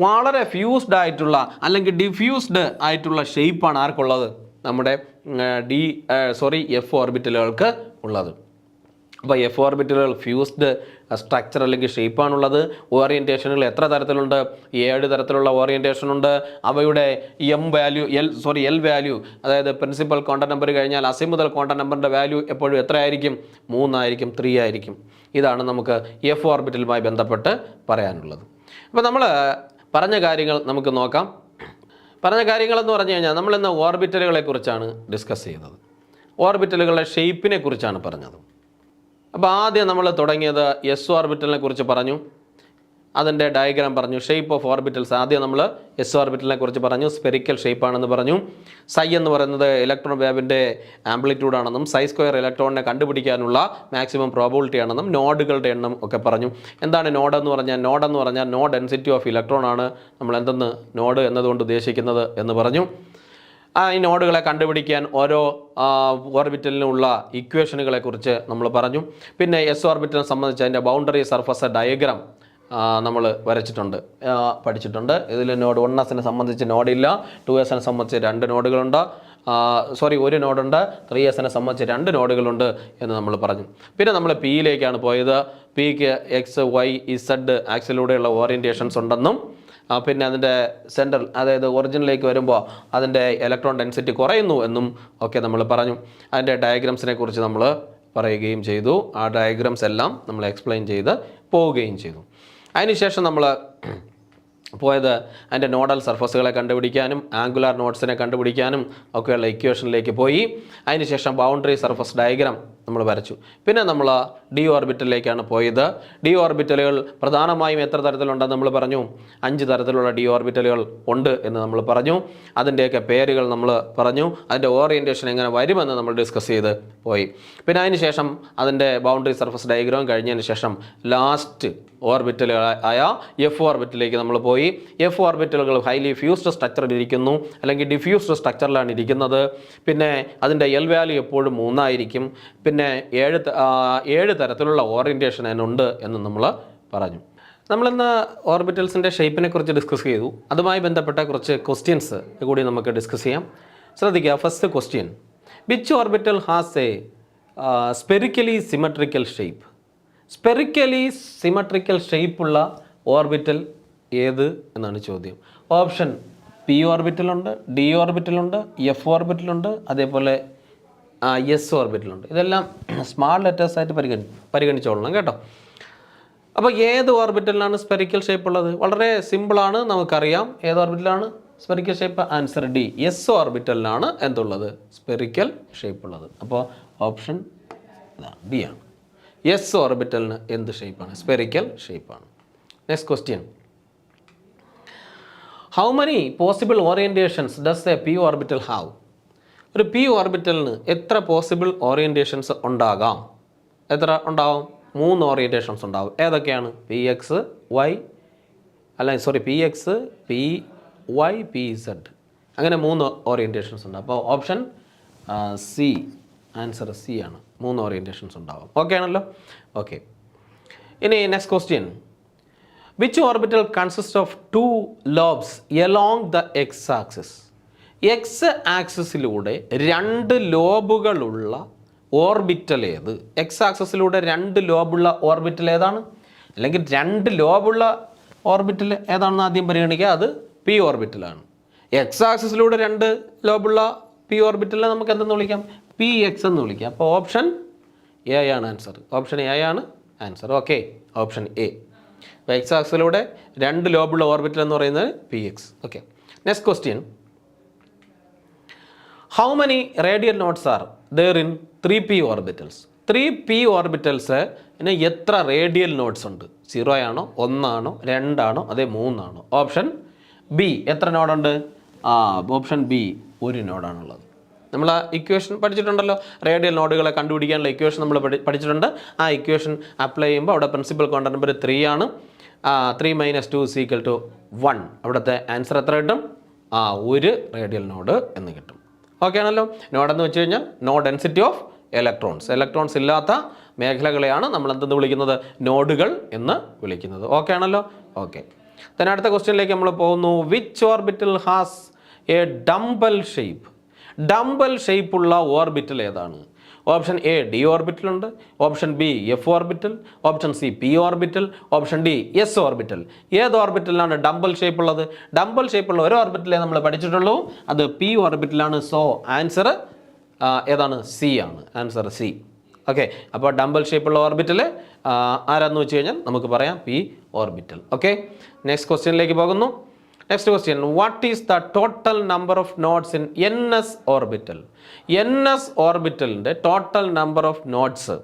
വളരെ ഫ്യൂസ്ഡ് ആയിട്ടുള്ള അല്ലെങ്കിൽ ഡിഫ്യൂസ്ഡ് ആയിട്ടുള്ള ഷേപ്പാണ് ആർക്കുള്ളത്? നമ്മുടെ എഫ് ഓർബിറ്റലുകൾക്ക് ഉള്ളത്. അപ്പോൾ എഫ് ഓർബിറ്റലുകൾ ഫ്യൂസ്ഡ് സ്ട്രക്ചർ അല്ലെങ്കിൽ ഷേപ്പാണുള്ളത്. ഓറിയൻറ്റേഷനുകൾ എത്ര തരത്തിലുണ്ട്? 7 തരത്തിലുള്ള ഓറിയൻറ്റേഷൻ ഉണ്ട്. അവയുടെ എൽ വാല്യൂ, അതായത് പ്രിൻസിപ്പൽ ക്വാണ്ടം നമ്പർ കഴിഞ്ഞാൽ അസിമുതൽ ക്വാണ്ടം നമ്പറിൻ്റെ വാല്യൂ എപ്പോഴും എത്ര ആയിരിക്കും? 3 ആയിരിക്കും, 3 ആയിരിക്കും. ഇതാണ് നമുക്ക് എഫ് ഓർബിറ്റലുമായി ബന്ധപ്പെട്ട് പറയാനുള്ളത്. അപ്പോൾ നമ്മൾ പറഞ്ഞ കാര്യങ്ങൾ നമുക്ക് നോക്കാം. പറഞ്ഞ കാര്യങ്ങളെന്ന് പറഞ്ഞു കഴിഞ്ഞാൽ നമ്മളിന്ന് ഓർബിറ്റലുകളെ കുറിച്ചാണ് ഡിസ്കസ് ചെയ്യുന്നത്. ഓർബിറ്റലുകളുടെ ഷേപ്പിനെ കുറിച്ചാണ് പറഞ്ഞത്. അപ്പോൾ ആദ്യം നമ്മൾ തുടങ്ങിയത് എസ് ഓർബിറ്റലിനെ കുറിച്ച് പറഞ്ഞു, അതിൻ്റെ ഡയഗ്രാം പറഞ്ഞു. ഷേപ്പ് ഓഫ് ഓർബിറ്റൽസ് ആദ്യം നമ്മൾ എസ് ഓർബിറ്റലിനെ കുറിച്ച് പറഞ്ഞു, സ്പെറിക്കൽ ഷേപ്പാണെന്ന് പറഞ്ഞു. സൈ എന്ന് പറയുന്നത് ഇലക്ട്രോൺ വേവിൻ്റെ ആംപ്ലിറ്റ്യൂഡാണെന്നും സൈ² ഇലക്ട്രോണിനെ കണ്ടുപിടിക്കാനുള്ള മാക്സിമം പ്രോബിലിറ്റി ആണെന്നും നോഡുകളുടെ എണ്ണം ഒക്കെ പറഞ്ഞു. എന്താണ് നോഡ് എന്ന് പറഞ്ഞാൽ നോ ഡെൻസിറ്റി ഓഫ് ഇലക്ട്രോൺ ആണ് നമ്മൾ എന്തെന്ന് നോഡ് എന്നതുകൊണ്ട് ഉദ്ദേശിക്കുന്നത് എന്ന് പറഞ്ഞു. ഈ നോഡുകളെ കണ്ടുപിടിക്കാൻ ഓരോ ഓർബിറ്റലിനുള്ള ഇക്വേഷനുകളെ കുറിച്ച് നമ്മൾ പറഞ്ഞു. പിന്നെ എസ് ഓർബിറ്റലിനെ സംബന്ധിച്ച് അതിൻ്റെ ബൗണ്ടറി സർഫസ് ഡയഗ്രാം നമ്മൾ പഠിച്ചിട്ടുണ്ട്. ഇതിൽ നോഡ് 1s സംബന്ധിച്ച് നോഡില്ല, 2s സംബന്ധിച്ച് 2 നോഡുകളുണ്ട്, ഒരു നോഡുണ്ട്, 3s സംബന്ധിച്ച് 2 നോഡുകളുണ്ട് എന്ന് നമ്മൾ പറഞ്ഞു. പിന്നെ നമ്മൾ പിയിലേക്കാണ് പോയത്. പിക്ക് XY Z ആക്സിലൂടെയുള്ള ഓറിയൻറ്റേഷൻസ് ഉണ്ടെന്നും പിന്നെ അതിൻ്റെ സെൻട്രൽ, അതായത് ഒറിജിനിലേക്ക് വരുമ്പോൾ അതിൻ്റെ ഇലക്ട്രോൺ ഡെൻസിറ്റി കുറയുന്നു എന്നും ഒക്കെ നമ്മൾ പറഞ്ഞു. അതിൻ്റെ ഡയഗ്രാംസിനെ കുറിച്ച് നമ്മൾ പറയുകയും ചെയ്തു. ആ ഡയഗ്രാംസ് എല്ലാം നമ്മൾ എക്സ്പ്ലെയിൻ ചെയ്ത് പോവുകയും ചെയ്തു. അതിനുശേഷം നമ്മൾ പോയത് അതിൻ്റെ നോഡൽ സർഫസുകളെ കണ്ടുപിടിക്കാനും ആംഗുലാർ നോട്ട്സിനെ കണ്ടുപിടിക്കാനും ഒക്കെയുള്ള ഇക്വേഷനിലേക്ക് പോയി. അതിനുശേഷം ബൗണ്ടറി സർഫസ് ഡയഗ്രാം നമ്മൾ വരച്ചു. പിന്നെ നമ്മൾ ഡി ഓർബിറ്റലിലേക്കാണ് പോയത്. ഡി ഓർബിറ്റലുകൾ പ്രധാനമായും എത്ര തരത്തിലുണ്ടെന്ന് നമ്മൾ പറഞ്ഞു? 5 തരത്തിലുള്ള ഡി ഓർബിറ്റലുകൾ ഉണ്ട് എന്ന് നമ്മൾ പറഞ്ഞു. അതിൻ്റെയൊക്കെ പേരുകൾ നമ്മൾ പറഞ്ഞു. അതിൻ്റെ ഓറിയൻറ്റേഷൻ എങ്ങനെ വരുമെന്ന് നമ്മൾ ഡിസ്കസ് ചെയ്ത് പോയി. പിന്നെ അതിന് ശേഷം അതിൻ്റെ ബൗണ്ടറി സർഫസ് ഡയഗ്രാം കഴിഞ്ഞതിന് ശേഷം ലാസ്റ്റ് ഓർബിറ്റലുകളായ എഫ് ഓർബിറ്റലിലേക്ക് നമ്മൾ പോയി. എഫ് ഓർബിറ്റലുകൾ ഹൈലി ഫ്യൂസ്ഡ് സ്ട്രക്ചറിൽ ഇരിക്കുന്നു, അല്ലെങ്കിൽ ഡിഫ്യൂസ്ഡ് സ്ട്രക്ചറിലാണ് ഇരിക്കുന്നത്. പിന്നെ അതിൻ്റെ എൽ വാല്യൂ എപ്പോഴും 3 ആയിരിക്കും. പിന്നെ 7 തരത്തിലുള്ള ഓറിയൻറ്റേഷൻ അതിനുണ്ട് എന്ന് നമ്മൾ പറഞ്ഞു. നമ്മളിന്ന് ഓർബിറ്റൽസിൻ്റെ ഷേപ്പിനെ കുറിച്ച് ഡിസ്കസ് ചെയ്തു. അതുമായി ബന്ധപ്പെട്ട കുറച്ച് ക്വസ്റ്റ്യൻസ് കൂടി നമുക്ക് ഡിസ്കസ് ചെയ്യാം. ശ്രദ്ധിക്കുക. First question, which orbital has a spherically symmetrical shape? Spherically symmetrical ഷേപ്പുള്ള ഓർബിറ്റൽ ഏത് എന്നാണ് ചോദ്യം. ഓപ്ഷൻ പി ഓർബിറ്റലുണ്ട്, ഡി ഓർബിറ്റലുണ്ട്, എഫ് ഓർബിറ്റലുണ്ട്, അതേപോലെ എസ് ഓർബിറ്റലുണ്ട്. ഇതെല്ലാം സ്മാൾ ലെറ്റേഴ്സായിട്ട് പരിഗണിച്ചോളണം കേട്ടോ. അപ്പോൾ ഏത് ഓർബിറ്റലിലാണ് സ്പെറിക്കൽ ഷേപ്പ് ഉള്ളത്? വളരെ സിമ്പിളാണ്, നമുക്കറിയാം. ഏത് ഓർബിറ്റലാണ് spherical shape? Answer D, S ഓർബിറ്റലിനാണ് എന്തുള്ളത്? സ്പെറിക്കൽ ഷേപ്പ് ഉള്ളത്. അപ്പോൾ ഓപ്ഷൻ ഡി ആണ്. എസ് ഓർബിറ്റലിന് എന്ത് ഷേപ്പാണ്? സ്പെറിക്കൽ ഷേപ്പാണ്. Next question, how many possible orientations does a P orbital have? ഒരു പി ഓർബിറ്റലിന് എത്ര പോസിബിൾ ഓറിയൻറ്റേഷൻസ് ഉണ്ടാകാം? എത്ര ഉണ്ടാവും? 3 ഓറിയൻറ്റേഷൻസ് ഉണ്ടാവും. ഏതൊക്കെയാണ്? PX, PY, PZ. അങ്ങനെ 3 ഓറിയൻറ്റേഷൻസ് ഉണ്ട്. അപ്പോൾ ഓപ്ഷൻ സി ആൻസർ സി ആണ്. 3 ഓറിയൻറ്റേഷൻസ് ഉണ്ടാവും. ഓക്കെ ആണല്ലോ? ഓക്കെ. ഇനി next question. Which orbital consist of 2 lobes along the X axis? X ആക്സിസിലൂടെ 2 ലോബുകളുള്ള ഓർബിറ്റൽ ഏത്? എക്സ് ആക്സിസിലൂടെ 2 ലോബുള്ള ഓർബിറ്റൽ ഏതാണ്? അല്ലെങ്കിൽ 2 ലോബുള്ള ഓർബിറ്റൽ ഏതാണെന്ന് ആദ്യം പരിഗണിക്കുക. അത് പി ഓർബിറ്റലാണ്. എക്സ് ആക്സിസിലൂടെ 2 ലോബുള്ള പി ഓർബിറ്റലിനെ നമുക്ക് എന്തെന്ന് വിളിക്കാം? പി എക്സ് എന്ന് വിളിക്കാം. അപ്പോൾ ഓപ്ഷൻ എ ആണ് ആൻസർ. ഓപ്ഷൻ എ ആണ് ആൻസർ. Okay, option A. അപ്പോൾ എക്സ് ആക്സിലൂടെ 2 ലോബുള്ള ഓർബിറ്റൽ എന്ന് പറയുന്നത് P X. Okay. Next question. How many radial nodes are there in 3p orbitals? 3p orbitals എത്ര റേഡിയൽ നോട്ട്സ് ഉണ്ട്? 0 ആണോ, 1 ആണോ, 2 ആണോ, അതേ 3 ആണോ? Option B. എത്ര നോഡുണ്ട്? Option B, 1 നോഡാണുള്ളത്. നമ്മൾ ആ ഇക്വേഷൻ പഠിച്ചിട്ടുണ്ടല്ലോ. റേഡിയൽ നോഡുകളെ കണ്ടുപിടിക്കാനുള്ള ഇക്വേഷൻ നമ്മൾ പഠിച്ചിട്ടുണ്ട്. ആ ഇക്വേഷൻ അപ്ലൈ ചെയ്യുമ്പോൾ അവിടെ പ്രിൻസിപ്പൽ ക്വാണ്ടം നമ്പർ 3 ആണ്. 3 - 2 = 1. അവിടുത്തെ ആൻസർ എത്ര കിട്ടും? 1 റേഡിയൽ നോഡ് എന്ന് കിട്ടും. ഓക്കെ ആണല്ലോ? നോഡെന്ന് വെച്ച് കഴിഞ്ഞാൽ no density of electrons. Electrons ഇല്ലാത്ത മേഖലകളെയാണ് നമ്മൾ എന്തെന്ന് വിളിക്കുന്നത്? നോഡുകൾ എന്ന് വിളിക്കുന്നത്. ഓക്കെ ആണല്ലോ? ഓക്കെ. then അടുത്ത ക്വസ്റ്റ്യനിലേക്ക് നമ്മൾ പോകുന്നു. Which orbital has a dumbbell shape? Dumbbell ഷേപ്പുള്ള ഓർബിറ്റൽ ഏതാണ്? ഓപ്ഷൻ എ ഡി ഓർബിറ്റൽ ഉണ്ട്, option B F orbital, option C P orbital, option D S orbital. ഏത് ഓർബിറ്റലിലാണ് ഡംബൽ ഷേപ്പ് ഉള്ളത്? ഡംബൽ ഷേപ്പുള്ള ഒരു ഓർബിറ്റലേ നമ്മൾ പഠിച്ചിട്ടുള്ളൂ, അത് പി ഓർബിറ്റലാണ്. സോ ആൻസർ ഏതാണ്? സി ആണ്. Answer C. ഓക്കെ. അപ്പോൾ ഡംബൽ ഷേപ്പുള്ള ഓർബിറ്റൽ ആരാന്ന് വെച്ച് കഴിഞ്ഞാൽ നമുക്ക് പറയാം പി ഓർബിറ്റൽ. ഓക്കെ. നെക്സ്റ്റ് ക്വസ്റ്റ്യനിലേക്ക് പോകുന്നു. Next question. What is the total number of nodes in N S orbital? N S ഓർബിറ്റലിൻ്റെ ടോട്ടൽ നമ്പർ ഓഫ് നോഡ്സ്.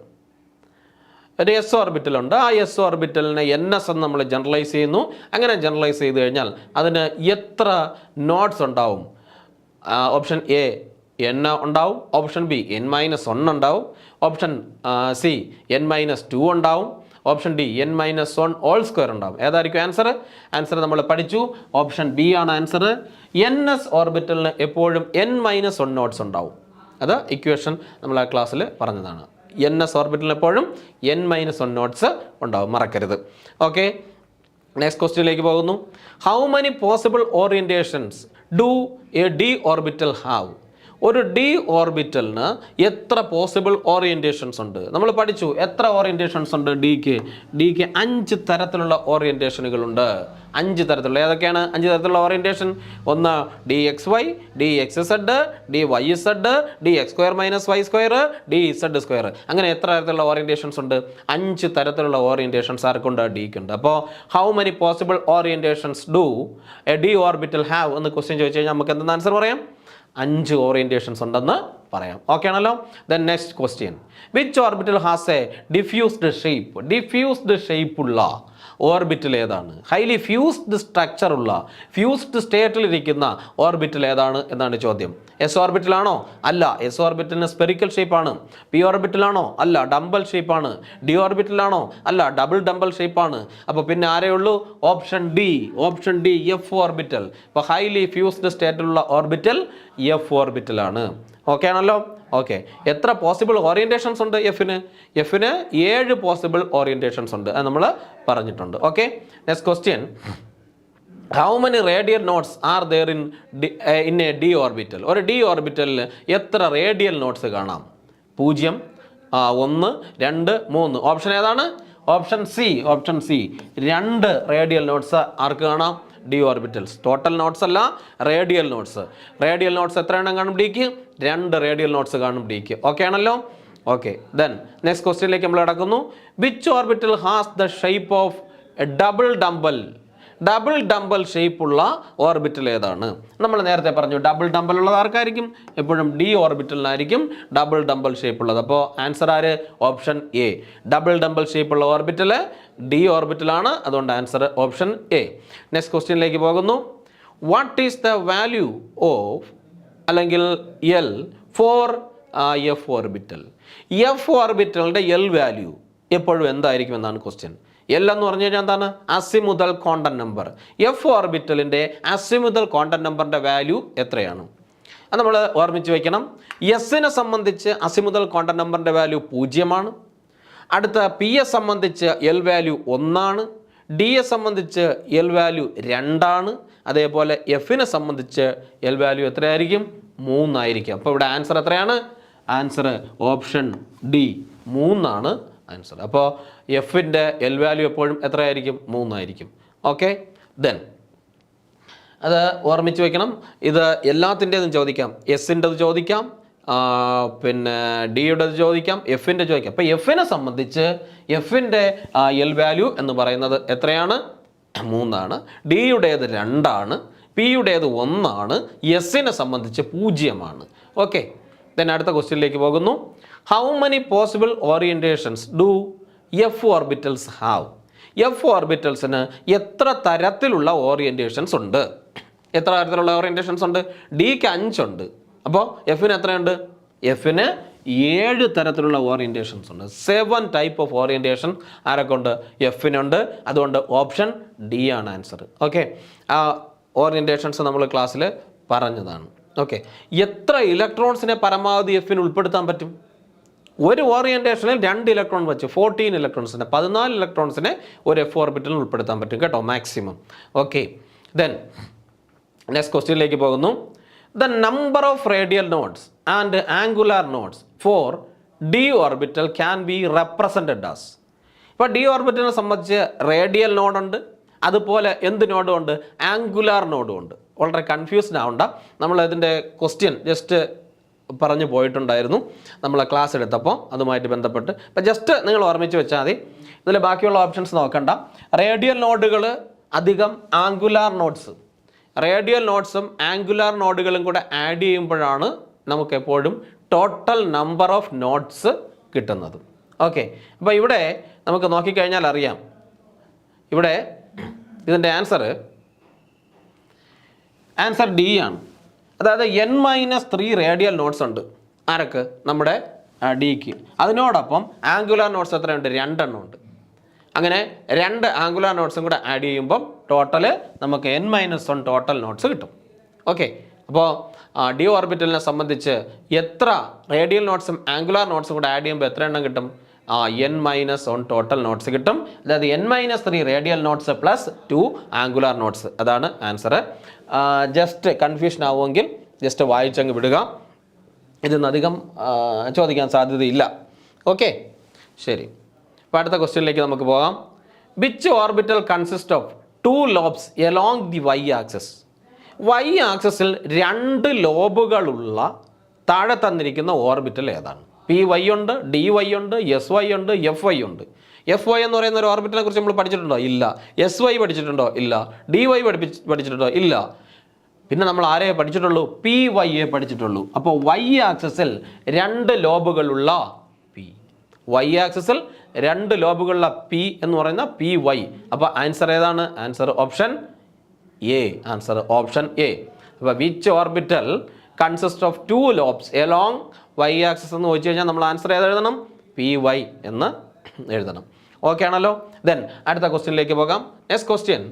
ഒരു എസ് ഓർബിറ്റലുണ്ട്. ആ എസ് ഓർബിറ്റലിനെ എൻ എസ് എന്ന് നമ്മൾ ജനറലൈസ് ചെയ്യുന്നു. അങ്ങനെ ജനറലൈസ് ചെയ്ത് കഴിഞ്ഞാൽ അതിന് എത്ര നോഡ്സ് ഉണ്ടാവും? ഓപ്ഷൻ എ എൻ ഉണ്ടാവും, ഓപ്ഷൻ ബി n-1 ഉണ്ടാവും, ഓപ്ഷൻ സി n-2 ഉണ്ടാവും, option D n-1 whole square ഉണ്ടാവും. ഏതായിരിക്കും ആൻസർ? ആൻസർ നമ്മൾ പഠിച്ചു. ഓപ്ഷൻ ബി ആണ് ആൻസർ. എൻ എസ് ഓർബിറ്റലിന് എപ്പോഴും n-1 നോട്ട്സ് ഉണ്ടാവും. അത് ഇക്വേഷൻ നമ്മൾ ആ ക്ലാസ്സിൽ പറഞ്ഞതാണ്. എൻ എസ് ഓർബിറ്റലിന് എപ്പോഴും n-1 നോട്ട്സ് ഉണ്ടാവും, മറക്കരുത്. ഓക്കെ. നെക്സ്റ്റ് ക്വസ്റ്റ്യനിലേക്ക് പോകുന്നു. How many possible orientations do A D orbital have? ഒരു ഡി ഓർബിറ്റലിന് എത്ര പോസിബിൾ ഓറിയൻറ്റേഷൻസ് ഉണ്ട്? നമ്മൾ പഠിച്ചു എത്ര ഓറിയൻറ്റേഷൻസ് ഉണ്ട് ഡിക്ക്. 5 തരത്തിലുള്ള ഓറിയൻറ്റേഷനുകളുണ്ട്. 5 തരത്തിലുള്ള. ഏതൊക്കെയാണ് 5 തരത്തിലുള്ള ഓറിയൻറ്റേഷൻ? ഒന്ന് DXY, DXZ, DYZ, DX² - Y², DZ². അങ്ങനെ എത്ര തരത്തിലുള്ള ഓറിയൻറ്റേഷൻസ് ഉണ്ട്? 5 തരത്തിലുള്ള ഓറിയൻറ്റേഷൻസ് ആർക്കുണ്ട്? ഡിക്കുണ്ട്. അപ്പോൾ how many possible orientations do A D orbital have എന്ന് ക്വസ്റ്റ്യൻ ചോദിച്ചു കഴിഞ്ഞാൽ നമുക്ക് എന്തെന്ന് ആൻസർ പറയാം? 5 ഓറിയൻറ്റേഷൻസ് ഉണ്ടെന്ന് പറയാം. ഓക്കെ ആണല്ലോ? Then next question. Which orbital has a diffused shape? Diffused ഷേപ്പുള്ള ഓർബിറ്റൽ ഏതാണ്? ഹൈലി ഫ്യൂസ്ഡ് സ്ട്രക്ചർ ഉള്ള, ഫ്യൂസ്ഡ് സ്റ്റേറ്റിലിരിക്കുന്ന ഓർബിറ്റൽ ഏതാണ് എന്നാണ് ചോദ്യം. എസ് ഓർബിറ്റലാണോ? അല്ല, എസ് ഓർബിറ്റലിന് സ്പെറിക്കൽ ഷേപ്പാണ്. പി ഓർബിറ്റലാണോ? അല്ല, ഡംബൽ ഷേപ്പാണ്. ഡി ഓർബിറ്റലാണോ? അല്ല, ഡബിൾ ഡംബൽ ഷേപ്പാണ്. അപ്പോൾ പിന്നെ ആരേ ഉള്ളൂ? Option D. Option D F orbital. ഇപ്പോൾ ഹൈലി ഫ്യൂസ്ഡ് സ്റ്റേറ്റിലുള്ള ഓർബിറ്റൽ എഫ് ഓർബിറ്റലാണ്. ഓക്കെ ആണല്ലോ? ഓക്കെ. എത്ര പോസിബിൾ ഓറിയൻറ്റേഷൻസ് ഉണ്ട് എഫിന്? 7 പോസിബിൾ ഓറിയൻറ്റേഷൻസ് ഉണ്ട്. അത് നമ്മൾ പറഞ്ഞിട്ടുണ്ട്. Okay. Next question. How many radial nodes are there in a D orbital? ഒരു ഡി ഓർബിറ്റലിൽ എത്ര റേഡിയൽ നോട്ട്സ് കാണാം? 0, 1, 2, 3. ഓപ്ഷൻ ഏതാണ്? Option C. Option C. 2 radial nodes ആർക്ക് കാണാം? D orbitals. ടോട്ടൽ നോട്ട്സ് അല്ല, റേഡിയൽ നോട്ട്സ്. റേഡിയൽ നോട്ട്സ് എത്ര എണ്ണം കാണും ഡിക്ക്? 2 റേഡിയൽ നോട്ട്സ് കാണും ഡിക്ക്. ഓക്കെ ആണല്ലോ? ഓക്കെ. ദെൻ നെക്സ്റ്റ് ക്വസ്റ്റ്യനിലേക്ക് നമ്മൾ കിടക്കുന്നു. Which orbital has the shape of a double dumbbell? Double dumbbell ഷേപ്പുള്ള ഓർബിറ്റൽ ഏതാണ്? നമ്മൾ നേരത്തെ പറഞ്ഞു ഡബിൾ ഡംബൽ ഉള്ളത് ആർക്കായിരിക്കും? എപ്പോഴും ഡി ഓർബിറ്റലിനായിരിക്കും ഡബിൾ ഡംബൽ ഷേപ്പ് ഉള്ളത്. അപ്പോൾ ആൻസർ ആര്? Option A. ഡബിൾ ഡംബൽ ഷേപ്പുള്ള ഓർബിറ്റൽ ഡി ഓർബിറ്റലാണ്. അതുകൊണ്ട് ആൻസർ ഓപ്ഷൻ എ. നെക്സ്റ്റ് ക്വസ്റ്റ്യനിലേക്ക് പോകുന്നു. What is the value of അല്ലെങ്കിൽ L for F orbital? F ഓർബിറ്റലിൻ്റെ എൽ വാല്യൂ എപ്പോഴും എന്തായിരിക്കും എന്നാണ് ക്വസ്റ്റ്യൻ. എൽ എന്ന് പറഞ്ഞു കഴിഞ്ഞാൽ എന്താണ്? അസിമുതൽ ക്വാണ്ടം നമ്പർ. എഫ് ഓർബിറ്റലിൻ്റെ അസിമുതൽ ക്വാണ്ടം നമ്പറിൻ്റെ വാല്യൂ എത്രയാണ്? അത് നമ്മൾ ഓർമ്മിച്ച് വയ്ക്കണം. എസിനെ സംബന്ധിച്ച് അസിമുതൽ ക്വാണ്ടം നമ്പറിൻ്റെ വാല്യൂ 0ആണ്. അടുത്ത പിയെ സംബന്ധിച്ച് എൽ വാല്യൂ 1ആണ്. ഡിയെ സംബന്ധിച്ച് എൽ വാല്യൂ 2ആണ്. അതേപോലെ എഫിനെ സംബന്ധിച്ച് എൽ വാല്യൂ എത്രയായിരിക്കും? 3 ആയിരിക്കും. അപ്പോൾ ഇവിടെ ആൻസർ എത്രയാണ്? ആൻസർ ഓപ്ഷൻ ഡി 3 ആണ് ആൻസർ. അപ്പോൾ എഫിൻ്റെ എൽ വാല്യൂ എപ്പോഴും എത്രയായിരിക്കും? 3 ആയിരിക്കും. ഓക്കെ, ദെൻ അത് ഓർമ്മിച്ച് വയ്ക്കണം. ഇത് എല്ലാത്തിൻ്റെതും ചോദിക്കാം. എസിൻ്റെത് ചോദിക്കാം, പിന്നെ ഡിയുടേത് ചോദിക്കാം, എഫിൻ്റെ ചോദിക്കാം. അപ്പോൾ എഫിനെ സംബന്ധിച്ച് എഫിൻ്റെ എൽ വാല്യൂ എന്ന് പറയുന്നത് എത്രയാണ്? 3 ആണ്. ഡിയുടേത് 2 ആണ്. പിയുടേത് 1 ആണ്. എസിനെ സംബന്ധിച്ച് 0 ആണ്. ഓക്കെ, ദെൻ അടുത്ത ക്വസ്റ്റ്യനിലേക്ക് പോകുന്നു. How many possible orientations do F orbitals have? F ഓർബിറ്റൽസിന് എത്ര തരത്തിലുള്ള ഓറിയൻറ്റേഷൻസ് ഉണ്ട്? എത്ര തരത്തിലുള്ള ഓറിയൻറ്റേഷൻസ് ഉണ്ട്? ഡിക്ക് 5 ഉണ്ട്. അപ്പോൾ എഫിന് എത്രയുണ്ട്? എഫിന് 7 തരത്തിലുള്ള ഓറിയൻറ്റേഷൻസ് ഉണ്ട്. 7 ടൈപ്പ് ഓഫ് ഓറിയൻറ്റേഷൻ ആരൊക്കെ ഉണ്ട്? എഫിനുണ്ട്. അതുകൊണ്ട് ഓപ്ഷൻ ഡി ആണ് ആൻസർ. ഓക്കെ, ആ ഓറിയൻറ്റേഷൻസ് നമ്മൾ ക്ലാസ്സിൽ പറഞ്ഞതാണ്. ഓക്കെ, എത്ര ഇലക്ട്രോൺസിനെ പരമാവധി എഫിന് ഉൾപ്പെടുത്താൻ പറ്റും? ഒരു ഓറിയൻറ്റേഷനിൽ 2 ഇലക്ട്രോൺ വെച്ച് 14 ഇലക്ട്രോൺസിനെ 14 ഇലക്ട്രോൺസിനെ ഒരു എഫ് ഓർബിറ്റലിൽ ഉൾപ്പെടുത്താൻ പറ്റും കേട്ടോ, മാക്സിമം. ഓക്കെ, ദെൻ നെക്സ്റ്റ് ക്വസ്റ്റ്യനിലേക്ക് പോകുന്നു. The number of radial nodes and angular nodes for D orbital can be represented as. ഇപ്പോൾ ഡി ഓർബിറ്റലിനെ സംബന്ധിച്ച് റേഡിയൽ നോഡുണ്ട്, അതുപോലെ എന്ത് നോഡും ഉണ്ട്? ആംഗുലാർ നോഡും ഉണ്ട്. വളരെ കൺഫ്യൂസ്ഡ് ആവണ്ട, നമ്മൾ ഇതിൻ്റെ ക്വസ്റ്റ്യൻ ജസ്റ്റ് പറഞ്ഞു പോയിട്ടുണ്ടായിരുന്നു നമ്മൾ ക്ലാസ് എടുത്തപ്പോൾ, അതുമായിട്ട് ബന്ധപ്പെട്ട്. അപ്പോൾ ജസ്റ്റ് നിങ്ങൾ ഓർമ്മിച്ച് വെച്ചാൽ മതി. ഇതിൽ ബാക്കിയുള്ള ഓപ്ഷൻസ് നോക്കണ്ട. റേഡിയൽ നോഡുകൾ അധികം ആംഗുലാർ നോഡ്സ്, റേഡിയൽ നോഡ്സും ആംഗുലാർ നോഡുകളും കൂടെ ആഡ് ചെയ്യുമ്പോഴാണ് നമുക്ക് എപ്പോഴും ടോട്ടൽ നമ്പർ ഓഫ് നോഡ്സ് കിട്ടുന്നത്. ഓക്കെ, അപ്പോൾ ഇവിടെ നമുക്ക് നോക്കിക്കഴിഞ്ഞാൽ അറിയാം, ഇവിടെ ഇതിൻ്റെ ആൻസർ ഡി ആണ്. അതായത് N-3 റേഡിയൽ നോഡ്സ് ഉണ്ട് ആരൊക്കെ? നമ്മുടെ ഡിക്ക്. അതിനോടൊപ്പം ആംഗുലാർ നോഡ്സ് എത്രയുണ്ട്? 2 എണ്ണം ഉണ്ട്. അങ്ങനെ 2 ആംഗുലാർ നോഡ്സും കൂടെ ആഡ് ചെയ്യുമ്പം ടോട്ടൽ നമുക്ക് N-1 ടോട്ടൽ നോഡ്സ് കിട്ടും. ഓക്കെ, അപ്പോൾ ഡി ഓർബിറ്റലിനെ സംബന്ധിച്ച് എത്ര റേഡിയൽ നോഡ്സും ആംഗുലാർ നോഡ്സും കൂടെ ആഡ് ചെയ്യുമ്പോൾ എത്ര എണ്ണം കിട്ടും? N-1 ടോട്ടൽ നോട്ട്സ് കിട്ടും. അതായത് N-3 radial notes plus 2 angular notes. അതാണ് ആൻസർ. ജസ്റ്റ് കൺഫ്യൂഷൻ ആവുമെങ്കിൽ ജസ്റ്റ് വായിച്ചങ്ങ് വിടുക, ഇതൊന്നും അധികം ചോദിക്കാൻ സാധ്യതയില്ല. ഓക്കെ, ശരി. അപ്പോൾ അടുത്ത ക്വസ്റ്റ്യനിലേക്ക് നമുക്ക് പോകാം. Which orbital consist of 2 lobes along the Y axis? Y ആക്സസിൽ 2 ലോബുകളുള്ള താഴെ തന്നിരിക്കുന്ന ഓർബിറ്റൽ ഏതാണ്? പി വൈ ഉണ്ട്, ഡി വൈ ഉണ്ട്, എസ് വൈ ഉണ്ട്, എഫ് വൈ ഉണ്ട്. എഫ് വൈ എന്ന് പറയുന്ന ഒരു ഓർബിറ്റലിനെ കുറിച്ച് നമ്മൾ പഠിച്ചിട്ടുണ്ടോ? ഇല്ല. എസ് വൈ പഠിച്ചിട്ടുണ്ടോ? ഇല്ല. ഡി വൈ പഠിച്ചിട്ടുണ്ടോ? ഇല്ല. പിന്നെ നമ്മൾ ആരെയെ പഠിച്ചിട്ടുള്ളൂ? പി വൈയെ പഠിച്ചിട്ടുള്ളൂ. അപ്പോൾ വൈ ആക്സസിൽ 2 ലോബുകളുള്ള പി, വൈ ആക്സസിൽ 2 ലോബുകളുള്ള പി എന്ന് പറയുന്ന പി വൈ. അപ്പോൾ ആൻസർ ഏതാണ്? Answer option A. Answer option A. അപ്പോൾ which orbital consist of 2 lobes along Y axis എന്ന് ചോദിച്ചു കഴിഞ്ഞാൽ നമ്മൾ ആൻസർ ഏത് എഴുതണം? പി വൈ എന്ന് എഴുതണം. ഓക്കെ ആണല്ലോ. ദെൻ അടുത്ത ക്വസ്റ്റ്യനിലേക്ക് പോകാം. Next question,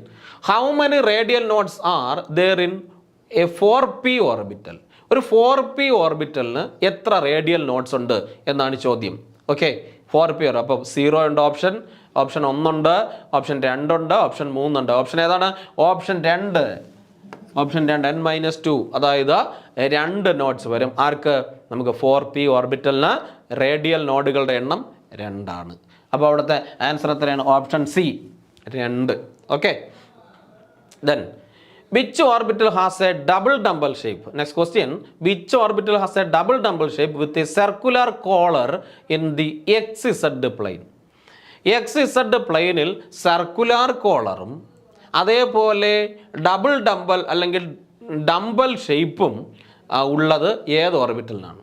how many radial nodes are there in a 4p orbital? ഒരു 4p ഓർബിറ്റലിന് എത്ര റേഡിയൽ നോഡ്സ് ഉണ്ട് എന്നാണ് ചോദ്യം. Okay, 4p. അപ്പോൾ 0 ഉണ്ട് ഓപ്ഷൻ 1 ഉണ്ട്, ഓപ്ഷൻ 2 ഉണ്ട്, ഓപ്ഷൻ 3 ഉണ്ട്. ഓപ്ഷൻ ഏതാണ്? ഓപ്ഷൻ 2. Option 2 N-2. അതായത് 2 നോഡ്സ് വരും. ആർക്ക്? നമുക്ക് 4p ഓർബിറ്റലിന് റേഡിയൽ നോഡുകളുടെ എണ്ണം 2 ആണ്. അപ്പോൾ അവിടുത്തെ ആൻസർ എത്രയാണ്? Option C 2. Okay, then which orbital has a double dumbbell shape? Next question, which orbital has a double dumbbell shape with a circular collar in the XZ plane? XZ പ്ലെയിനിൽ circular കോളറും അതേപോലെ double dumbbell അല്ലെങ്കിൽ dumbbell ഷേപ്പും ഉള്ളത് ഏത് ഓർബിറ്റലിനാണ്?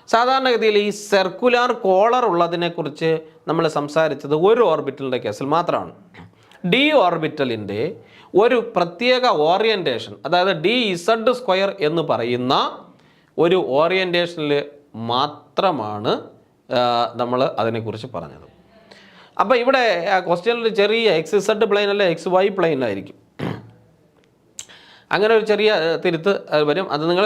സാധാരണഗതിയിൽ ഈ circular collar ഉള്ളതിനെക്കുറിച്ച് നമ്മൾ സംസാരിച്ചത് ഒരു ഓർബിറ്റലിൻ്റെ കേസിൽ മാത്രമാണ്. ഡി ഓർബിറ്റലിൻ്റെ ഒരു പ്രത്യേക ഓറിയൻറ്റേഷൻ, അതായത് DZ² എന്ന് പറയുന്ന ഒരു ഓറിയൻറ്റേഷനിൽ മാത്രമാണ് നമ്മൾ അതിനെക്കുറിച്ച് പറഞ്ഞത്. അപ്പോൾ ഇവിടെ ക്വസ്റ്റ്യനിൽ ചെറിയ XZ പ്ലെയിൻ അല്ല XY പ്ലെയിനായിരിക്കും. അങ്ങനെ ഒരു ചെറിയ തിരുത്ത് വരും. അത് നിങ്ങൾ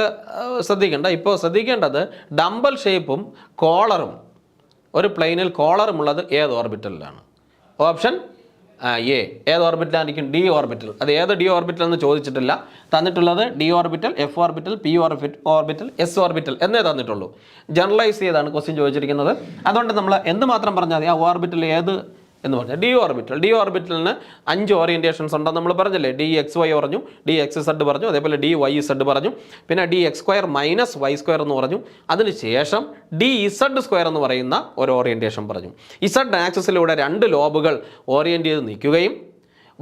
ശ്രദ്ധിക്കേണ്ട. ഇപ്പോൾ ശ്രദ്ധിക്കേണ്ടത് ഡംബൽ ഷേപ്പും കോളറും ഒരു പ്ലെയിനിൽ കോളറുമുള്ളത് ഏത് ഓർബിറ്റലിലാണ്? Option A. ഏത് ഓർബിറ്റലായിരിക്കും? D orbital. അത് ഏത് ഡി ഓർബിറ്റൽ എന്ന് ചോദിച്ചിട്ടില്ല. തന്നിട്ടുള്ളത് D orbital, F orbital, P orbital, S orbital എന്നേ തന്നിട്ടുള്ളൂ. ജനറലൈസ് ചെയ്താണ് ക്വസ്റ്റ്യൻ ചോദിച്ചിരിക്കുന്നത്. അതുകൊണ്ട് നമ്മൾ എന്ത് മാത്രം പറഞ്ഞാൽ മതി? ആ ഓർബിറ്റൽ ഏത് എന്ന് പറഞ്ഞാൽ ഡി ഓർബിറ്റൽ. ഡി ഓർബിറ്റലിന് 5 ഓറിയൻറ്റേഷൻസ് ഉണ്ടെന്ന് നമ്മൾ പറഞ്ഞില്ലേ. ഡി എക്സ് വൈ പറഞ്ഞു, ഡി എക്സ് സെഡ് പറഞ്ഞു, അതേപോലെ ഡി വൈ സെഡ് പറഞ്ഞു, പിന്നെ D X square minus Y square എന്ന് പറഞ്ഞു. അതിനുശേഷം ഡി ഇസഡ് സ്ക്വയർ എന്ന് പറയുന്ന ഒരു ഓറിയൻറ്റേഷൻ പറഞ്ഞു. ഇസഡ് ആക്സിസിലൂടെ 2 ലോബുകൾ ഓറിയൻറ്റ് ചെയ്ത് നിൽക്കുകയും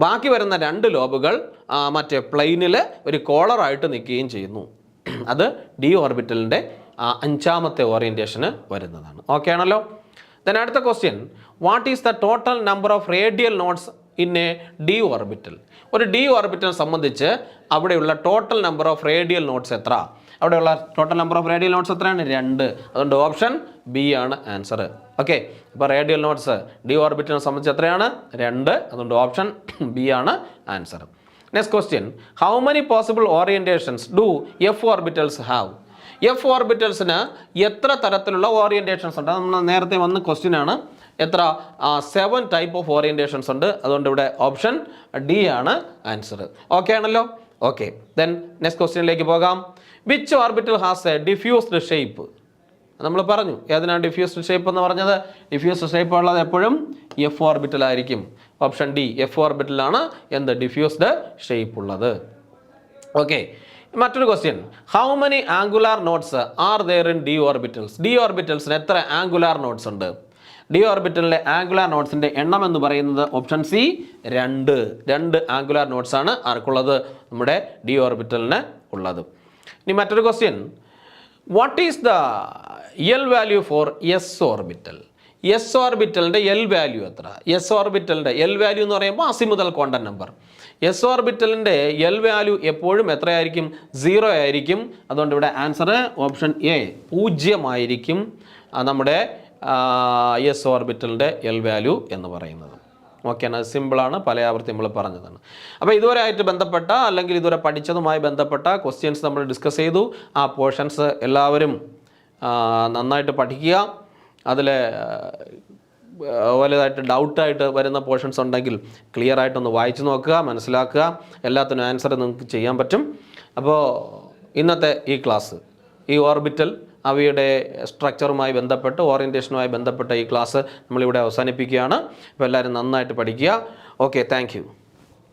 ബാക്കി വരുന്ന 2 ലോബുകൾ മറ്റേ പ്ലെയിനിൽ ഒരു കോളറായിട്ട് നിൽക്കുകയും ചെയ്യുന്നു. അത് ഡി ഓർബിറ്റലിൻ്റെ 5ാമത്തെ ഓറിയൻറ്റേഷന് വരുന്നതാണ്. ഓക്കെ ആണല്ലോ? Then അടുത്ത question, what is the total number of radial nodes in a D orbital? ഒരു ഡി ഓർബിറ്റൽ സംബന്ധിച്ച് അവിടെയുള്ള total number of radial nodes എത്ര? അവിടെയുള്ള total number of radial nodes എത്രയാണ്? 2. അതുകൊണ്ട് ഓപ്ഷൻ ബി ആണ് ആൻസർ. ഓക്കെ, ഇപ്പോൾ റേഡിയൽ നോട്ട്സ് ഡി ഓർബിറ്റലിനെ സംബന്ധിച്ച് എത്രയാണ്? 2. അതുകൊണ്ട് ഓപ്ഷൻ ബി ആണ് answer. Next question, how many possible orientations do F orbitals have? F ഓർബിറ്റൽസിന് എത്ര തരത്തിലുള്ള ഓറിയൻറ്റേഷൻസ് ഉണ്ട്? നമ്മൾ നേരത്തെ വന്ന ക്വസ്റ്റ്യൻ ആണ്. എത്ര? 7 ടൈപ്പ് ഓഫ് ഓറിയൻറ്റേഷൻസ് ഉണ്ട്. അതുകൊണ്ട് ഇവിടെ ഓപ്ഷൻ ഡി ആണ് ആൻസർ. ഓക്കെ ആണല്ലോ? ഓക്കെ, ദെൻ നെക്സ്റ്റ് ക്വസ്റ്റ്യനിലേക്ക് പോകാം. Which orbital has a diffused shape? നമ്മൾ പറഞ്ഞു ഏതിനാണ് ഡിഫ്യൂസ്ഡ് ഷേപ്പ് എന്ന് പറഞ്ഞത്? ഡിഫ്യൂസ്ഡ് ഷേപ്പ് ഉള്ളത് എപ്പോഴും എഫ് ഓർബിറ്റലായിരിക്കും. ഓപ്ഷൻ ഡി, എഫ് ഓർബിറ്റലാണ് എന്ത്? ഡിഫ്യൂസ്ഡ് ഷേപ്പ് ഉള്ളത്. ഓക്കെ, മറ്റൊരു question, how many angular nodes are there in D orbitals? D ഓർബിറ്റൽസിന് എത്ര ആംഗുലാർ നോട്ട്സ് ഉണ്ട്? ഡി ഓർബിറ്റലിലെ ആംഗുലാർ നോട്ട്സിൻ്റെ എണ്ണം എന്ന് പറയുന്നത് ഓപ്ഷൻ സി 2 ആംഗുലാർ നോട്ട്സ് ആണ് ആർക്കുള്ളത്? നമ്മുടെ ഡി ഓർബിറ്റലിന് ഉള്ളത്. ഇനി മറ്റൊരു question, what is the L value for S orbital? S ഓർബിറ്റലിൻ്റെ എൽ വാല്യൂ എത്ര? എസ് ഓർബിറ്റലിൻ്റെ എൽ വാല്യൂ എന്ന് പറയുമ്പോൾ അസിമുതൽ ക്വാണ്ടം നമ്പർ. എസ് ഓർബിറ്റലിൻ്റെ എൽ വാല്യൂ എപ്പോഴും എത്രയായിരിക്കും? 0 ആയിരിക്കും. അതുകൊണ്ട് ഇവിടെ ആൻസർ ഓപ്ഷൻ എ 0 ആയിരിക്കും നമ്മുടെ എസ് ഓർബിറ്റലിൻ്റെ എൽ വാല്യൂ എന്ന് പറയുന്നത്. ഓക്കെ, അത് സിമ്പിളാണ്, പല ആവർത്തി നമ്മൾ പറഞ്ഞതാണ്. അപ്പോൾ ഇതുവരെ ആയിട്ട് ബന്ധപ്പെട്ട അല്ലെങ്കിൽ ഇതുവരെ പഠിച്ചതുമായി ബന്ധപ്പെട്ട ക്വസ്റ്റ്യൻസ് നമ്മൾ ഡിസ്കസ് ചെയ്തു. ആ പോർഷൻസ് എല്ലാവരും നന്നായിട്ട് പഠിക്കുക. അതിൽ വലുതായിട്ട് ഡൗട്ടായിട്ട് വരുന്ന പോർഷൻസ് ഉണ്ടെങ്കിൽ ക്ലിയർ ആയിട്ടൊന്ന് വായിച്ച് നോക്കുക, മനസ്സിലാക്കുക. എല്ലാത്തിനും ആൻസർ നിങ്ങൾക്ക് ചെയ്യാൻ പറ്റും. അപ്പോൾ ഇന്നത്തെ ഈ ക്ലാസ്, ഈ ഓർബിറ്റൽ അവയുടെ സ്ട്രക്ചറുമായി ബന്ധപ്പെട്ട് ഓറിയൻറ്റേഷനുമായി ബന്ധപ്പെട്ട ഈ ക്ലാസ് നമ്മളിവിടെ അവസാനിപ്പിക്കുകയാണ്. അപ്പോൾ എല്ലാവരും നന്നായിട്ട് പഠിക്കുക. Okay, thank you.